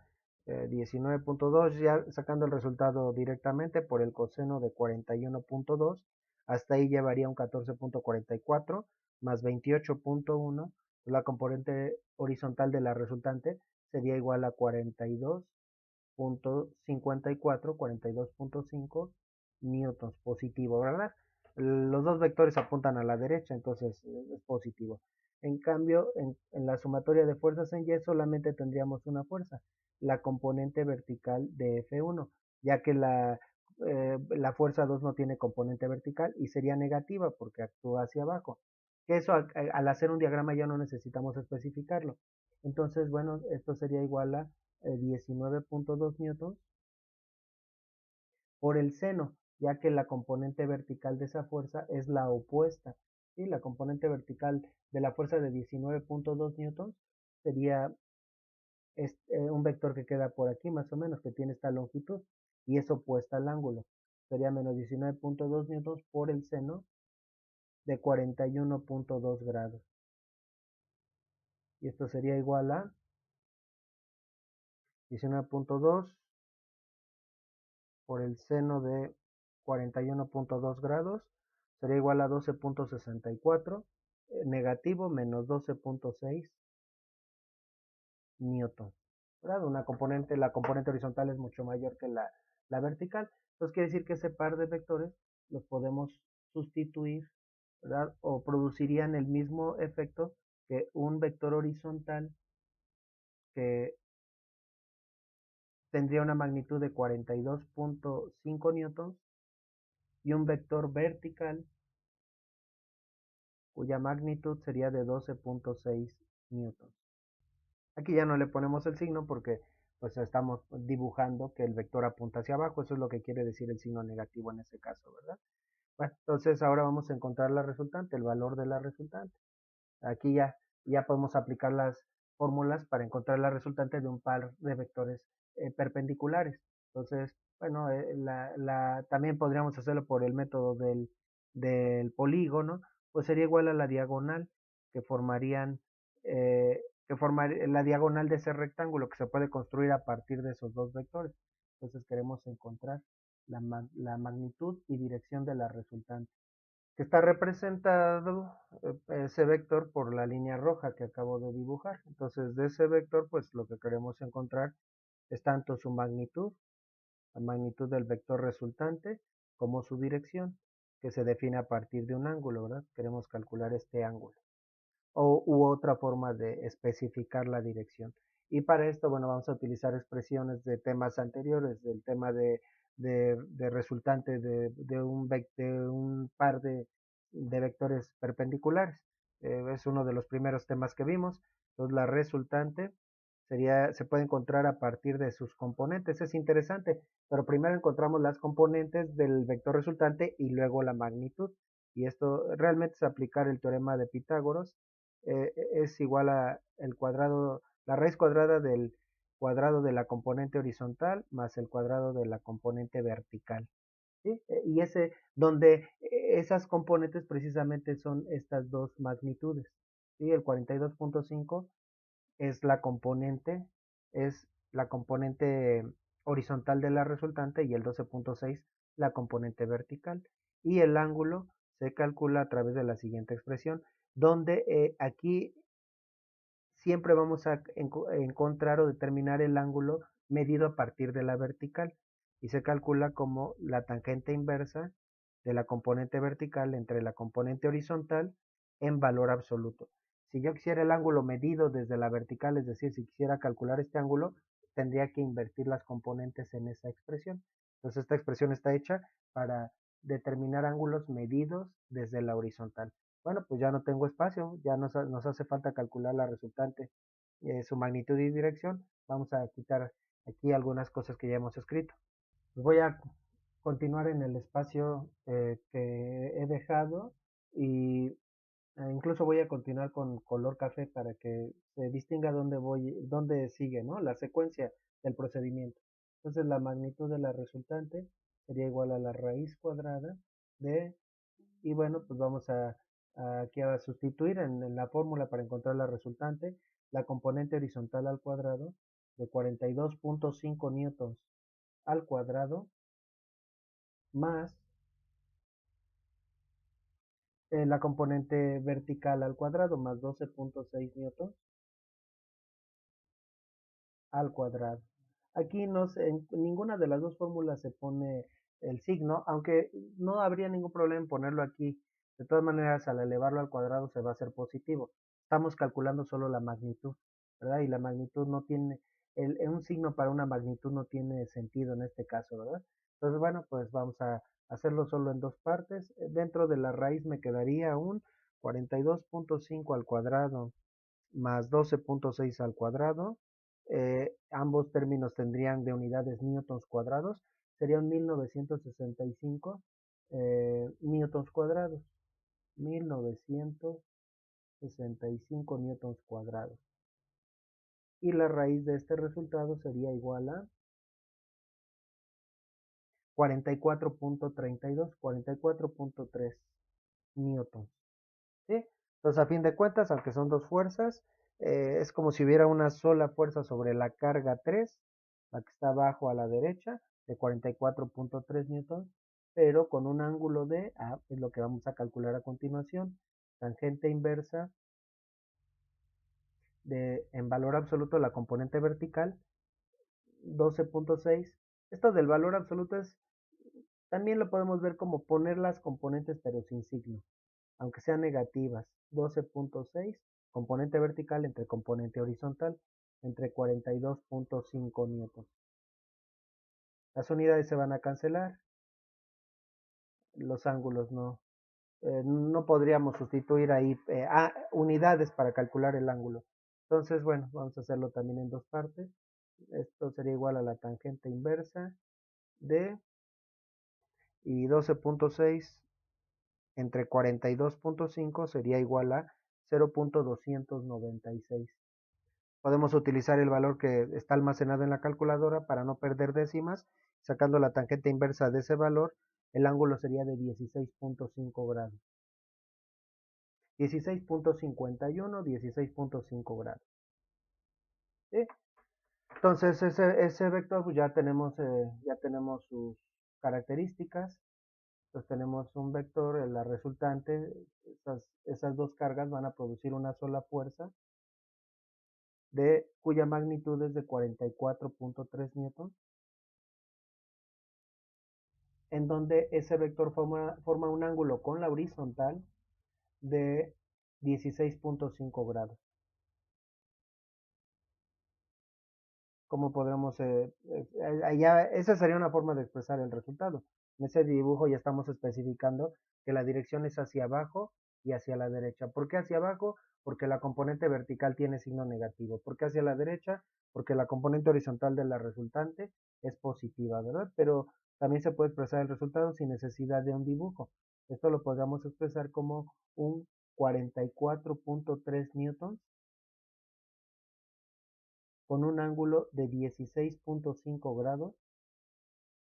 A: 19.2, ya sacando el resultado directamente por el coseno de 41.2, hasta ahí llevaría un 14.44 más 28.1, la componente horizontal de la resultante sería igual a 42.54, 42.5 newtons positivo, ¿verdad? Los dos vectores apuntan a la derecha, entonces es positivo. En cambio, en la sumatoria de fuerzas en Y solamente tendríamos una fuerza, la componente vertical de F1, ya que la fuerza 2 no tiene componente vertical y sería negativa porque actúa hacia abajo. Que eso al hacer un diagrama ya no necesitamos especificarlo. Entonces, bueno, esto sería igual a 19.2 newtons por el seno, ya que la componente vertical de esa fuerza es la opuesta. ¿Sí? La componente vertical de la fuerza de 19.2 newtons sería un vector que queda por aquí más o menos, que tiene esta longitud y es opuesta al ángulo. Sería menos 19.2 newtons por el seno de 41.2 grados. Y esto sería igual a 19.2 por el seno de 41.2 grados sería igual a 12.64 negativo menos 12.6 newton. ¿Verdad? La componente horizontal es mucho mayor que la vertical. Entonces quiere decir que ese par de vectores los podemos sustituir, ¿verdad? O producirían el mismo efecto que un vector horizontal que tendría una magnitud de 42.5 newtons y un vector vertical cuya magnitud sería de 12.6 newtons. Aquí ya no le ponemos el signo porque pues estamos dibujando que el vector apunta hacia abajo, eso es lo que quiere decir el signo negativo en este caso, ¿verdad? Bueno, entonces ahora vamos a encontrar la resultante, el valor de la resultante. Aquí ya podemos aplicar las fórmulas para encontrar la resultante de un par de vectores perpendiculares. Entonces, bueno, también podríamos hacerlo por el método del polígono, pues sería igual a la diagonal que formarían, la diagonal de ese rectángulo que se puede construir a partir de esos dos vectores. Entonces queremos encontrar la magnitud y dirección de la resultante, que está representado ese vector por la línea roja que acabo de dibujar. Entonces, de ese vector, pues lo que queremos encontrar es tanto su magnitud, la magnitud del vector resultante, como su dirección, que se define a partir de un ángulo, ¿verdad? Queremos calcular este ángulo. U otra forma de especificar la dirección. Y para esto, bueno, vamos a utilizar expresiones de temas anteriores, del tema de resultante de un par de vectores perpendiculares. Es uno de los primeros temas que vimos. Entonces, la resultante se puede encontrar a partir de sus componentes. Es interesante, pero primero encontramos las componentes del vector resultante y luego la magnitud. Y esto realmente es aplicar el teorema de Pitágoras, es igual a la raíz cuadrada del cuadrado de la componente horizontal más el cuadrado de la componente vertical. ¿Sí? Y donde esas componentes precisamente son estas dos magnitudes. ¿Sí? El 42.5 es la componente horizontal de la resultante y el 12.6 la componente vertical. Y el ángulo se calcula a través de la siguiente expresión, donde aquí siempre vamos a encontrar o determinar el ángulo medido a partir de la vertical y se calcula como la tangente inversa de la componente vertical entre la componente horizontal en valor absoluto. Si yo quisiera el ángulo medido desde la vertical, es decir, si quisiera calcular este ángulo, tendría que invertir las componentes en esa expresión. Entonces esta expresión está hecha para determinar ángulos medidos desde la horizontal. Bueno, pues ya no tengo espacio, ya nos hace falta calcular la resultante, su magnitud y dirección. Vamos a quitar aquí algunas cosas que ya hemos escrito. Pues voy a continuar en el espacio que he dejado y incluso voy a continuar con color café para que se distinga dónde sigue, ¿no? La secuencia del procedimiento. Entonces la magnitud de la resultante sería igual a la raíz cuadrada de, y bueno, pues vamos aquí a sustituir en la fórmula para encontrar la resultante, la componente horizontal al cuadrado de 42.5 newtons al cuadrado más la componente vertical al cuadrado más 12.6 newtons al cuadrado. Aquí en ninguna de las dos fórmulas se pone el signo, aunque no habría ningún problema en ponerlo aquí. De todas maneras, al elevarlo al cuadrado se va a hacer positivo. Estamos calculando solo la magnitud, ¿verdad? Y la magnitud no tiene, un signo para una magnitud no tiene sentido en este caso, ¿verdad? Entonces, bueno, pues vamos a hacerlo solo en dos partes. Dentro de la raíz me quedaría un 42.5 al cuadrado más 12.6 al cuadrado. Ambos términos tendrían de unidades newtons cuadrados. Serían 1965 newtons cuadrados. 1965 newtons cuadrados. Y la raíz de este resultado sería igual a 44.32, 44.3 newtons. ¿Sí? Entonces, a fin de cuentas, aunque son dos fuerzas, es como si hubiera una sola fuerza sobre la carga 3, la que está abajo a la derecha, de 44.3 newtons, pero con un ángulo de, es lo que vamos a calcular a continuación, tangente inversa en valor absoluto la componente vertical, 12.6. Esto del valor absoluto también lo podemos ver como poner las componentes pero sin signo, aunque sean negativas. 12.6, componente vertical entre componente horizontal, entre 42.5 newtons. Las unidades se van a cancelar, los ángulos no. No podríamos sustituir ahí unidades para calcular el ángulo. Entonces, bueno, vamos a hacerlo también en dos partes. Esto sería igual a la tangente inversa de y 12.6 entre 42.5 sería igual a 0.296. Podemos utilizar el valor que está almacenado en la calculadora para no perder décimas. Sacando la tangente inversa de ese valor, el ángulo sería de 16.5 grados. 16.51, 16.5 grados. ¿Sí? Entonces, ese vector pues ya tenemos sus características. Entonces tenemos un vector, la resultante, esas dos cargas van a producir una sola fuerza cuya magnitud es de 44.3 newtons, en donde ese vector forma un ángulo con la horizontal de 16.5 grados. ¿Cómo podremos, esa sería una forma de expresar el resultado? En ese dibujo ya estamos especificando que la dirección es hacia abajo y hacia la derecha. ¿Por qué hacia abajo? Porque la componente vertical tiene signo negativo. ¿Por qué hacia la derecha? Porque la componente horizontal de la resultante es positiva, ¿verdad? Pero también se puede expresar el resultado sin necesidad de un dibujo. Esto lo podríamos expresar como un 44.3 newtons con un ángulo de 16.5 grados,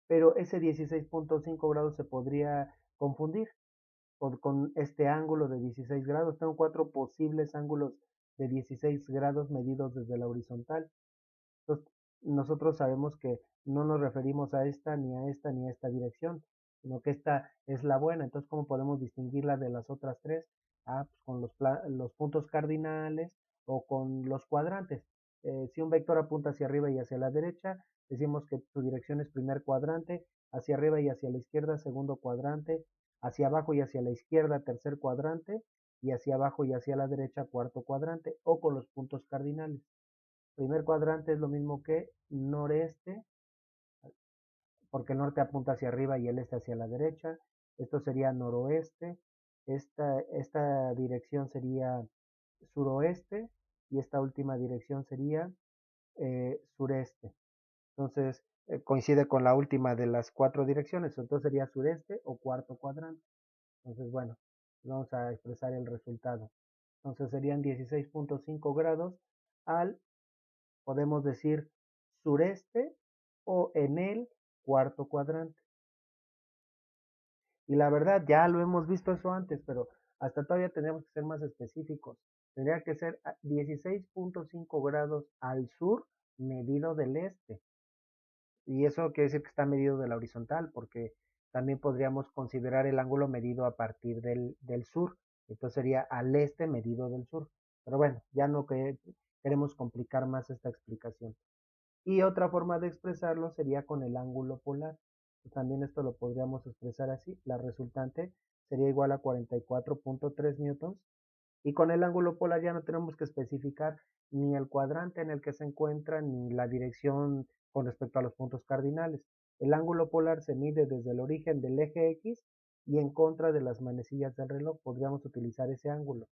A: pero ese 16.5 grados se podría confundir con este ángulo de 16 grados. Tengo cuatro posibles ángulos de 16 grados medidos desde la horizontal. Entonces, nosotros sabemos que no nos referimos a esta, ni a esta, ni a esta dirección, sino que esta es la buena. Entonces, ¿cómo podemos distinguirla de las otras tres? Pues con los puntos cardinales o con los cuadrantes. Si un vector apunta hacia arriba y hacia la derecha, decimos que su dirección es primer cuadrante, hacia arriba y hacia la izquierda, segundo cuadrante, hacia abajo y hacia la izquierda, tercer cuadrante, y hacia abajo y hacia la derecha, cuarto cuadrante, o con los puntos cardinales. Primer cuadrante es lo mismo que noreste, porque el norte apunta hacia arriba y el este hacia la derecha. Esto sería noroeste. Esta dirección sería suroeste y esta última dirección sería sureste. Entonces, coincide con la última de las cuatro direcciones. Entonces sería sureste o cuarto cuadrante. Entonces, bueno, vamos a expresar el resultado. Entonces serían 16.5 grados al, podemos decir, sureste o en el cuarto cuadrante. Y la verdad, ya lo hemos visto eso antes, pero hasta todavía tenemos que ser más específicos. Tendría que ser 16.5 grados al sur medido del este. Y eso quiere decir que está medido de la horizontal, porque también podríamos considerar el ángulo medido a partir del sur. Entonces sería al este medido del sur. Pero bueno, ya no queremos complicar más esta explicación. Y otra forma de expresarlo sería con el ángulo polar. También esto lo podríamos expresar así. La resultante sería igual a 44.3 newtons. Y con el ángulo polar ya no tenemos que especificar ni el cuadrante en el que se encuentra ni la dirección con respecto a los puntos cardinales. El ángulo polar se mide desde el origen del eje X y en contra de las manecillas del reloj podríamos utilizar ese ángulo.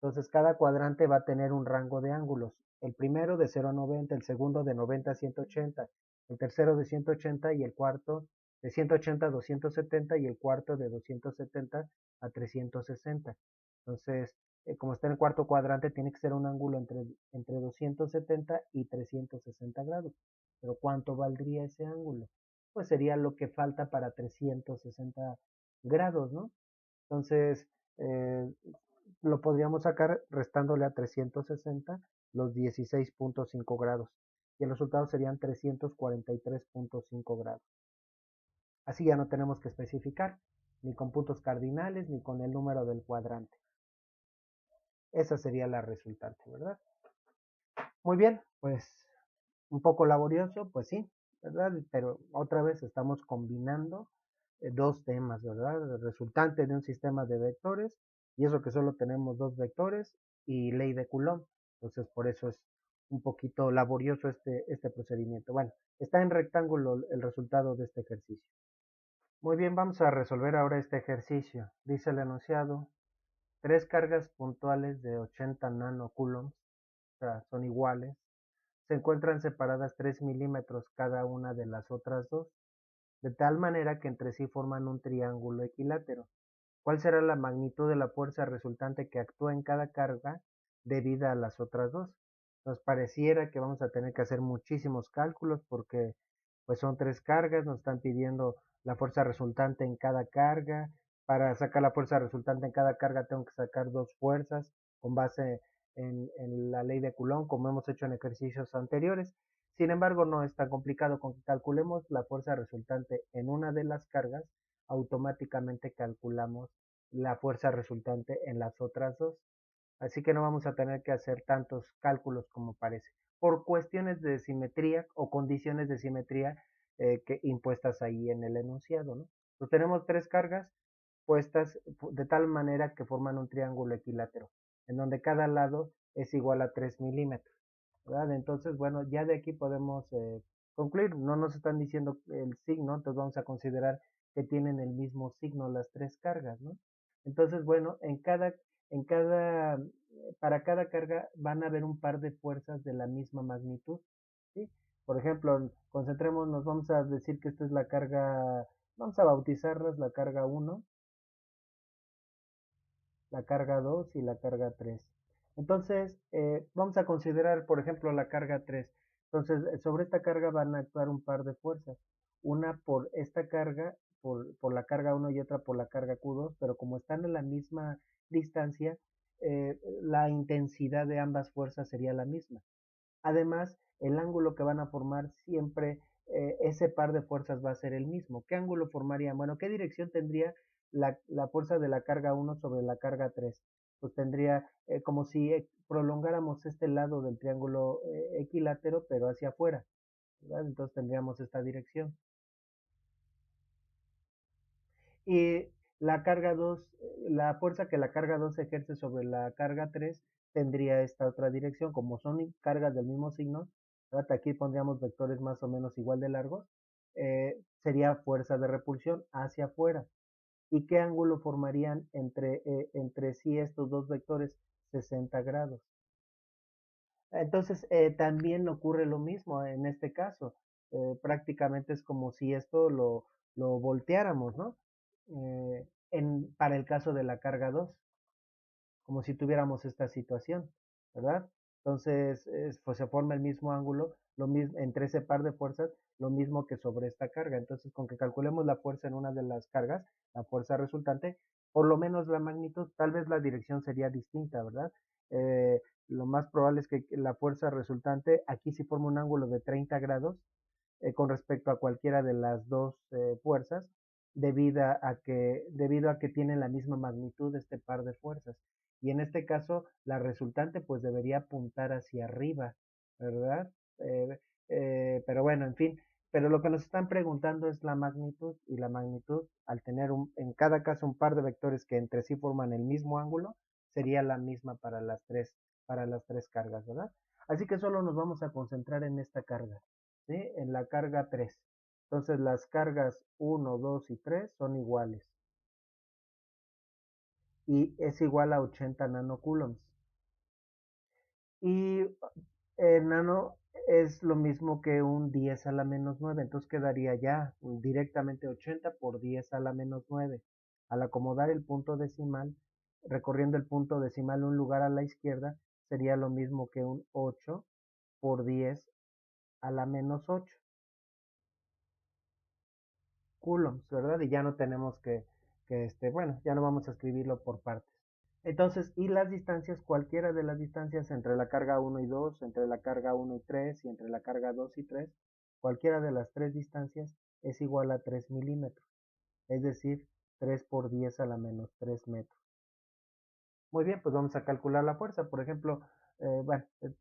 A: Entonces, cada cuadrante va a tener un rango de ángulos. El primero de 0 a 90, el segundo de 90 a 180, el tercero de 180 y el cuarto de 180 a 270 y el cuarto de 270 a 360. Entonces, como está en el cuarto cuadrante, tiene que ser un ángulo entre 270 y 360 grados. Pero ¿cuánto valdría ese ángulo? Pues sería lo que falta para 360 grados, ¿no? Entonces, eh, lo podríamos sacar restándole a 360 los 16.5 grados. Y el resultado serían 343.5 grados. Así ya no tenemos que especificar ni con puntos cardinales ni con el número del cuadrante. Esa sería la resultante, ¿verdad? Muy bien, pues un poco laborioso, pues sí, ¿verdad? Pero otra vez estamos combinando dos temas, ¿verdad? El resultante de un sistema de vectores, y eso que solo tenemos dos vectores, y ley de Coulomb. Entonces, por eso es un poquito laborioso este procedimiento. Bueno, está en rectángulo el resultado de este ejercicio. Muy bien, vamos a resolver ahora este ejercicio. Dice el enunciado, tres cargas puntuales de 80 nanocoulombs, o sea, son iguales, se encuentran separadas 3 milímetros cada una de las otras dos, de tal manera que entre sí forman un triángulo equilátero. ¿Cuál será la magnitud de la fuerza resultante que actúa en cada carga debida a las otras dos? Nos pareciera que vamos a tener que hacer muchísimos cálculos porque pues son tres cargas, nos están pidiendo la fuerza resultante en cada carga. Para sacar la fuerza resultante en cada carga tengo que sacar dos fuerzas con base en la ley de Coulomb, como hemos hecho en ejercicios anteriores. Sin embargo, no es tan complicado. Con que calculemos la fuerza resultante en una de las cargas, automáticamente calculamos la fuerza resultante en las otras dos. Así que no vamos a tener que hacer tantos cálculos como parece, por cuestiones de simetría o condiciones de simetría que impuestas ahí en el enunciado, ¿no? Entonces tenemos tres cargas puestas de tal manera que forman un triángulo equilátero, en donde cada lado es igual a 3 milímetros, ¿verdad? Entonces, bueno, ya de aquí podemos concluir. No nos están diciendo el signo, entonces vamos a considerar que tienen el mismo signo las tres cargas, ¿no? Entonces, bueno, para cada carga van a haber un par de fuerzas de la misma magnitud, ¿sí? Por ejemplo, concentrémonos, vamos a decir que esta es la carga, vamos a bautizarlas la carga 1, la carga 2 y la carga 3. Entonces, vamos a considerar, por ejemplo, la carga 3. Entonces, sobre esta carga van a actuar un par de fuerzas. Una por esta carga, por la carga 1 y otra por la carga Q2, pero como están en la misma distancia, la intensidad de ambas fuerzas sería la misma. Además, el ángulo que van a formar siempre, ese par de fuerzas va a ser el mismo. ¿Qué ángulo formarían? Bueno, ¿qué dirección tendría la fuerza de la carga 1 sobre la carga 3? Pues tendría como si prolongáramos este lado del triángulo equilátero, pero hacia afuera, ¿verdad? Entonces tendríamos esta dirección. Y la carga 2, la fuerza que la carga 2 ejerce sobre la carga 3 tendría esta otra dirección. Como son cargas del mismo signo, ¿verdad? Aquí pondríamos vectores más o menos igual de largos, sería fuerza de repulsión hacia afuera. ¿Y qué ángulo formarían entre sí estos dos vectores? 60 grados. Entonces, también ocurre lo mismo en este caso. Prácticamente es como si esto lo volteáramos, ¿no? Para el caso de la carga 2, como si tuviéramos esta situación, ¿verdad? Entonces, pues se forma el mismo ángulo, lo mismo entre ese par de fuerzas, lo mismo que sobre esta carga. Entonces, con que calculemos la fuerza en una de las cargas, la fuerza resultante, por lo menos la magnitud, tal vez la dirección sería distinta, ¿verdad? lo más probable es que la fuerza resultante aquí sí forma un ángulo de 30 grados con respecto a cualquiera de las dos fuerzas, debido a que tienen la misma magnitud este par de fuerzas. Y en este caso, la resultante pues debería apuntar hacia arriba, ¿verdad? Pero bueno, en fin, pero lo que nos están preguntando es la magnitud, y la magnitud, al tener en cada caso un par de vectores que entre sí forman el mismo ángulo, sería la misma para las tres cargas, ¿verdad? Así que solo nos vamos a concentrar en esta carga, ¿sí? En la carga 3. Entonces las cargas 1, 2 y 3 son iguales y es igual a 80 nanocoulombs. Y nano es lo mismo que un 10 a la menos 9, entonces quedaría ya directamente 80 por 10 a la menos 9. Al acomodar el punto decimal, recorriendo el punto decimal un lugar a la izquierda, sería lo mismo que un 8 por 10 a la menos 8 coulombs, ¿verdad? Y ya no tenemos bueno, ya no vamos a escribirlo por partes. Entonces, y las distancias, cualquiera de las distancias entre la carga 1 y 2, entre la carga 1 y 3 y entre la carga 2 y 3, cualquiera de las tres distancias es igual a 3 milímetros, es decir, 3 por 10 a la menos 3 metros. Muy bien, pues vamos a calcular la fuerza. Por ejemplo,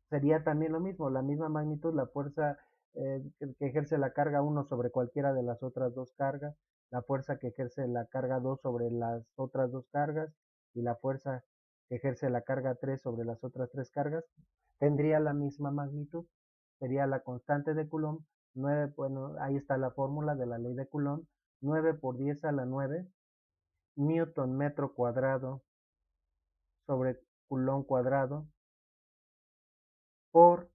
A: sería también lo mismo, la misma magnitud, la fuerza que ejerce la carga 1 sobre cualquiera de las otras dos cargas, la fuerza que ejerce la carga 2 sobre las otras dos cargas y la fuerza que ejerce la carga 3 sobre las otras tres cargas, tendría la misma magnitud. Sería la constante de Coulomb, 9, bueno, ahí está la fórmula de la ley de Coulomb, 9 por 10 a la 9, newton metro cuadrado sobre Coulomb cuadrado por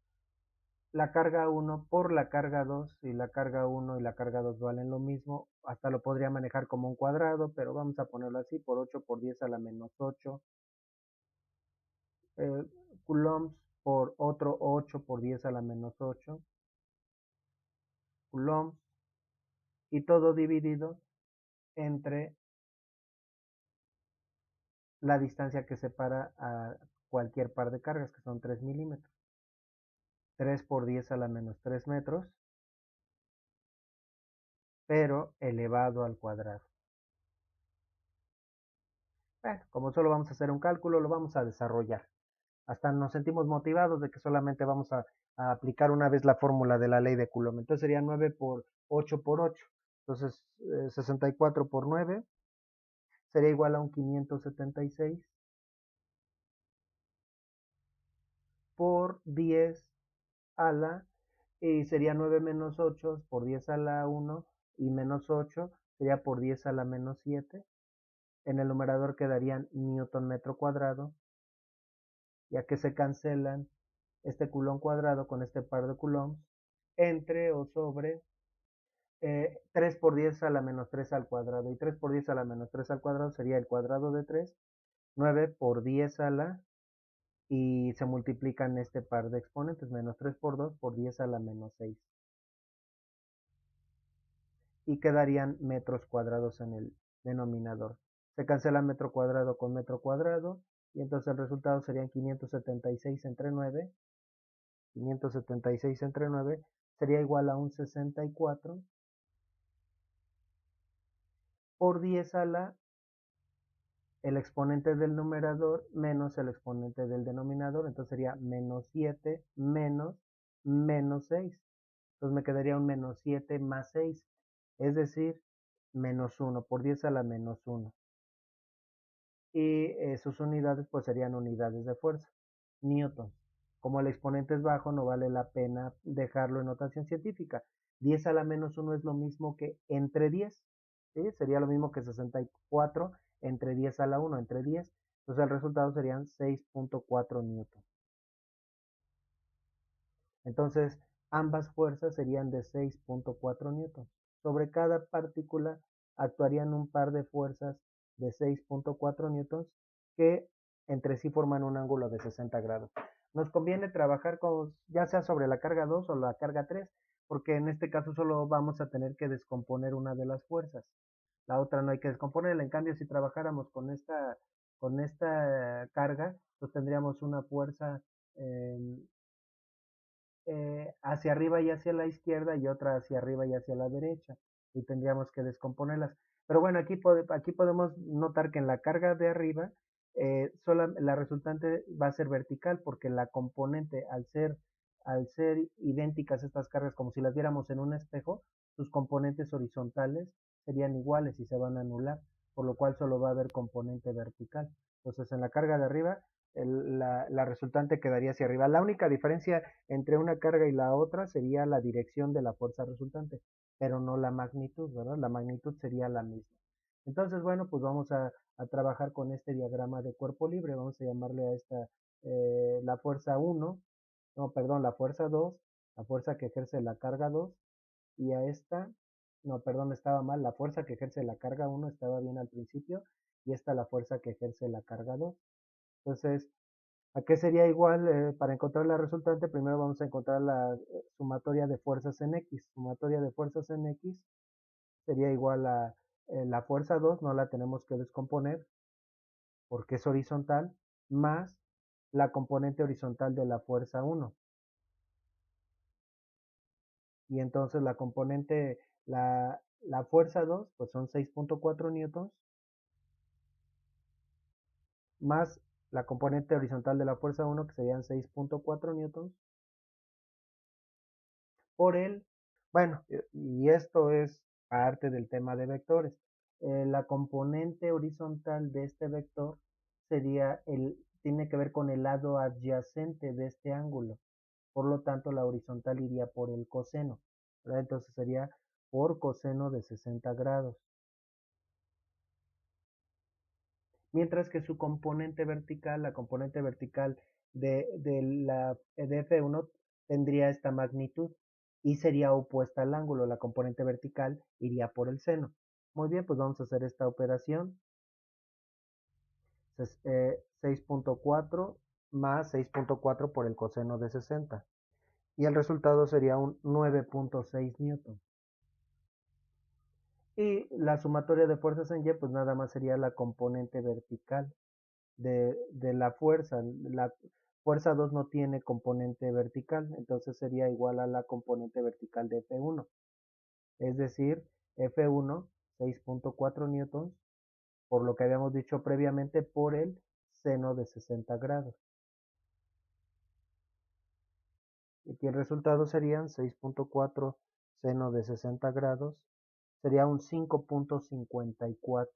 A: la carga 1 por la carga 2, y la carga 1 y la carga 2 valen lo mismo, hasta lo podría manejar como un cuadrado, pero vamos a ponerlo así, por 8 por 10 a la menos 8 eh, coulombs por otro 8 por 10 a la menos 8 coulombs, y todo dividido entre la distancia que separa a cualquier par de cargas, que son 3 milímetros. 3 por 10 a la menos 3 metros, pero elevado al cuadrado. Bueno, como solo vamos a hacer un cálculo, lo vamos a desarrollar. Hasta nos sentimos motivados de que solamente vamos a aplicar una vez la fórmula de la ley de Coulomb. Entonces sería 9 por 8 por 8. Entonces 64 por 9 sería igual a un 576 por 10 a la, y sería 9 menos 8 por 10 a la 1 y menos 8 sería por 10 a la menos 7. En el numerador quedarían newton metro cuadrado, ya que se cancelan este Coulomb cuadrado con este par de coulombs entre o sobre 3 por 10 a la menos 3 al cuadrado, y 3 por 10 a la menos 3 al cuadrado sería el cuadrado de 3, 9 por 10 a la, y se multiplican este par de exponentes, menos 3 por 2 por 10 a la menos 6, y quedarían metros cuadrados en el denominador. Se cancela metro cuadrado con metro cuadrado, y entonces el resultado serían 576 entre 9. 576 entre 9 sería igual a un 64 por 10 a la, el exponente del numerador menos el exponente del denominador, entonces sería menos 7 menos 6. Entonces me quedaría un menos 7 más 6, es decir, menos 1 por 10 a la menos 1. Y sus unidades pues serían unidades de fuerza, newton. Como el exponente es bajo, no vale la pena dejarlo en notación científica. 10 a la menos 1 es lo mismo que entre 10, ¿sí? Sería lo mismo que 64 entre 10 a la 1, entre 10. Entonces el resultado serían 6.4 newton. Entonces ambas fuerzas serían de 6.4 newton. Sobre cada partícula actuarían un par de fuerzas de 6.4 newtons que entre sí forman un ángulo de 60 grados. Nos conviene trabajar con, ya sea sobre la carga 2 o la carga 3, porque en este caso solo vamos a tener que descomponer una de las fuerzas. La otra no hay que descomponerla. En cambio, si trabajáramos con esta carga, pues tendríamos una fuerza em, hacia arriba y hacia la izquierda y otra hacia arriba y hacia la derecha, y tendríamos que descomponerlas. Pero bueno, aquí podemos notar que en la carga de arriba, la resultante va a ser vertical porque la componente, al ser idénticas estas cargas como si las viéramos en un espejo, sus componentes horizontales serían iguales y se van a anular, por lo cual solo va a haber componente vertical. Entonces en la carga de arriba, la resultante quedaría hacia arriba. La única diferencia entre una carga y la otra sería la dirección de la fuerza resultante, pero no la magnitud, ¿verdad? La magnitud sería la misma. Entonces, bueno, pues vamos a trabajar con este diagrama de cuerpo libre. Vamos a llamarle a esta la fuerza 1, no, perdón, la fuerza 2, la fuerza que ejerce la carga 2, y a esta, no, perdón, estaba mal, la fuerza que ejerce la carga 1 estaba bien al principio, y esta la fuerza que ejerce la carga 2. Entonces, ¿a qué sería igual? Para encontrar la resultante, primero vamos a encontrar la sumatoria de fuerzas en X. Sumatoria de fuerzas en X sería igual a la fuerza 2, no la tenemos que descomponer porque es horizontal, más la componente horizontal de la fuerza 1. Y entonces la fuerza 2, pues son 6.4 newtons, más la componente horizontal de la fuerza 1, que serían 6.4 newtons, por el, bueno, y esto es parte del tema de vectores. La componente horizontal de este vector tiene que ver con el lado adyacente de este ángulo. Por lo tanto, la horizontal iría por el coseno, ¿verdad? Entonces sería por coseno de 60 grados. Mientras que su componente vertical, la componente vertical de F1 tendría esta magnitud y sería opuesta al ángulo. La componente vertical iría por el seno. Muy bien, pues vamos a hacer esta operación. 6.4 más 6.4 por el coseno de 60. Y el resultado sería un 9.6 newton. Y la sumatoria de fuerzas en Y, pues nada más sería la componente vertical de la fuerza. La fuerza 2 no tiene componente vertical, entonces sería igual a la componente vertical de F1. Es decir, F1, 6.4 newtons, por lo que habíamos dicho previamente, por el seno de 60 grados. Y aquí el resultado serían 6.4 seno de 60 grados, sería un 5.54.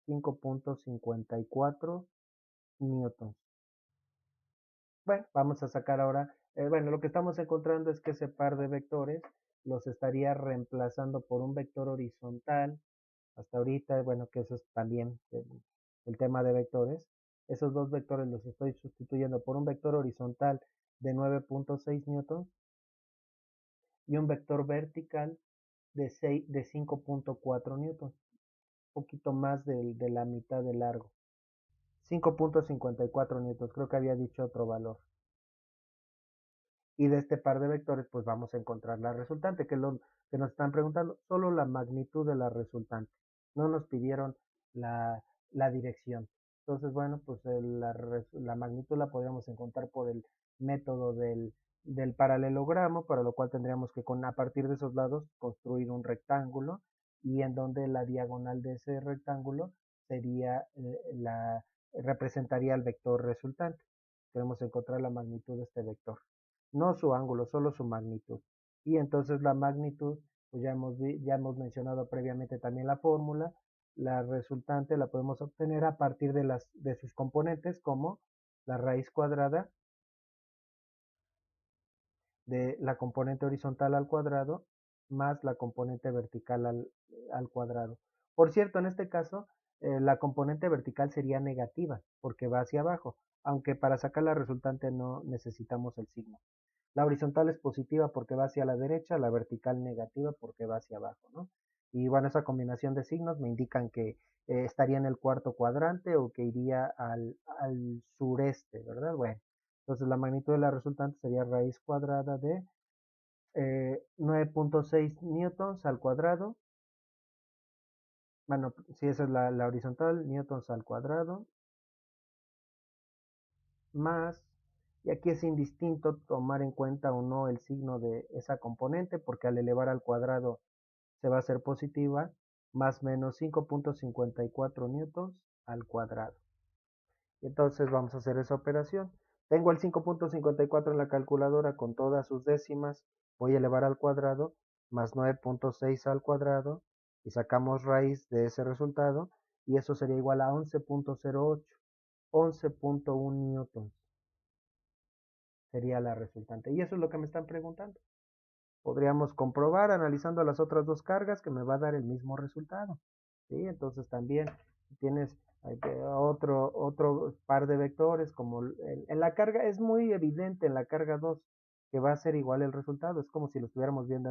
A: 5.54 newtons. Bueno, vamos a sacar ahora, bueno, lo que estamos encontrando es que ese par de vectores los estaría reemplazando por un vector horizontal. Hasta ahorita, bueno, que eso es también el tema de vectores. Esos dos vectores los estoy sustituyendo por un vector horizontal de 9.6 newtons y un vector vertical de 5.4 newtons, un poquito más de la mitad de largo. 5.54 newtons, creo que había dicho otro valor. Y de este par de vectores, pues vamos a encontrar la resultante, que es lo que nos están preguntando, solo la magnitud de la resultante. No nos pidieron la dirección. Entonces, bueno, pues la magnitud la podríamos encontrar por el método del paralelogramo, para lo cual tendríamos que, a partir de esos lados, construir un rectángulo, y en donde la diagonal de ese rectángulo sería representaría el vector resultante. Queremos encontrar la magnitud de este vector, no su ángulo, solo su magnitud. Y entonces la magnitud, pues ya hemos mencionado previamente también la fórmula. La resultante la podemos obtener a partir de sus componentes, como la raíz cuadrada de la componente horizontal al cuadrado más la componente vertical al cuadrado. Por cierto, en este caso, la componente vertical sería negativa porque va hacia abajo, aunque para sacar la resultante no necesitamos el signo. La horizontal es positiva porque va hacia la derecha, la vertical negativa porque va hacia abajo, ¿no? Y bueno, esa combinación de signos me indican que estaría en el cuarto cuadrante o que iría al sureste, ¿verdad? Bueno, entonces la magnitud de la resultante sería raíz cuadrada de 9.6 newtons al cuadrado. Bueno, si esa es la horizontal, newtons al cuadrado, más Y aquí es indistinto tomar en cuenta o no el signo de esa componente, porque al elevar al cuadrado se va a hacer positiva, más menos 5.54 newtons al cuadrado. Y entonces vamos a hacer esa operación. Tengo el 5.54 en la calculadora con todas sus décimas, voy a elevar al cuadrado, más 9.6 al cuadrado, y sacamos raíz de ese resultado, y eso sería igual a 11.08, 11.1 newtons sería la resultante. Y eso es lo que me están preguntando. Podríamos comprobar analizando las otras dos cargas que me va a dar el mismo resultado. ¿Sí? Entonces también tienes otro par de vectores, como en la carga, es muy evidente en la carga 2 que va a ser igual el resultado. Es como si lo estuviéramos viendo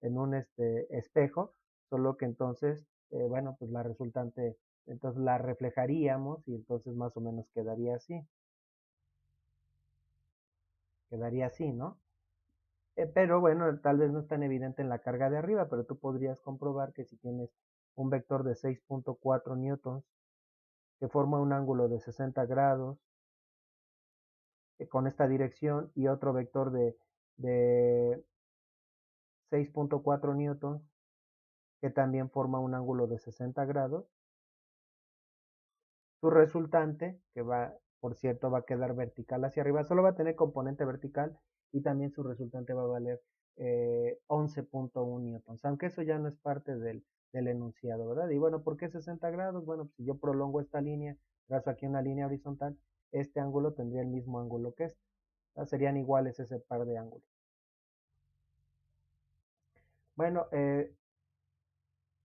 A: en un espejo, solo que entonces, bueno, pues la resultante, entonces la reflejaríamos y entonces más o menos quedaría así, ¿no? Pero bueno, tal vez no es tan evidente en la carga de arriba, pero tú podrías comprobar que si tienes un vector de 6.4 newtons que forma un ángulo de 60 grados con esta dirección y otro vector de 6.4 newtons que también forma un ángulo de 60 grados, su resultante, que va, por cierto, va a quedar vertical hacia arriba, solo va a tener componente vertical y también su resultante va a valer 11.1 newtons, aunque eso ya no es parte del enunciado, ¿verdad? Y bueno, ¿por qué 60 grados? Bueno, pues si yo prolongo esta línea, trazo aquí una línea horizontal, este ángulo tendría el mismo ángulo que este. Serían iguales ese par de ángulos. Bueno,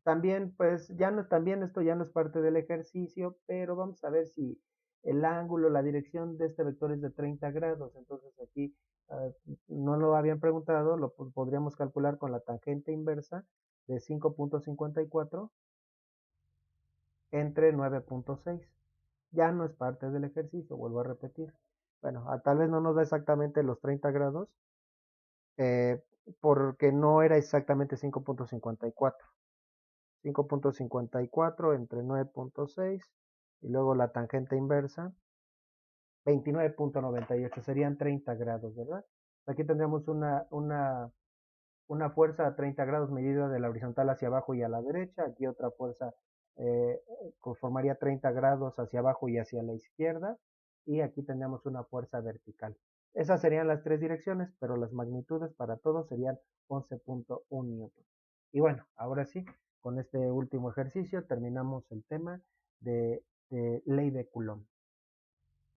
A: también, pues ya no es también esto ya no es parte del ejercicio, pero vamos a ver si el ángulo, la dirección de este vector es de 30 grados. Entonces aquí no lo habían preguntado, lo podríamos calcular con la tangente inversa de 5.54 entre 9.6. Ya no es parte del ejercicio, vuelvo a repetir. Bueno, tal vez no nos da exactamente los 30 grados, eh, porque no era exactamente 5.54. 5.54 entre 9.6 y luego la tangente inversa, 29.98, serían 30 grados, ¿verdad? Aquí tendríamos una fuerza a 30 grados medida de la horizontal hacia abajo y a la derecha, aquí otra fuerza eh, formaría 30 grados hacia abajo y hacia la izquierda, y aquí tendríamos una fuerza vertical. Esas serían las tres direcciones, pero las magnitudes para todos serían 11.1 newton. Y bueno, ahora sí, con este último ejercicio terminamos el tema de ley de Coulomb.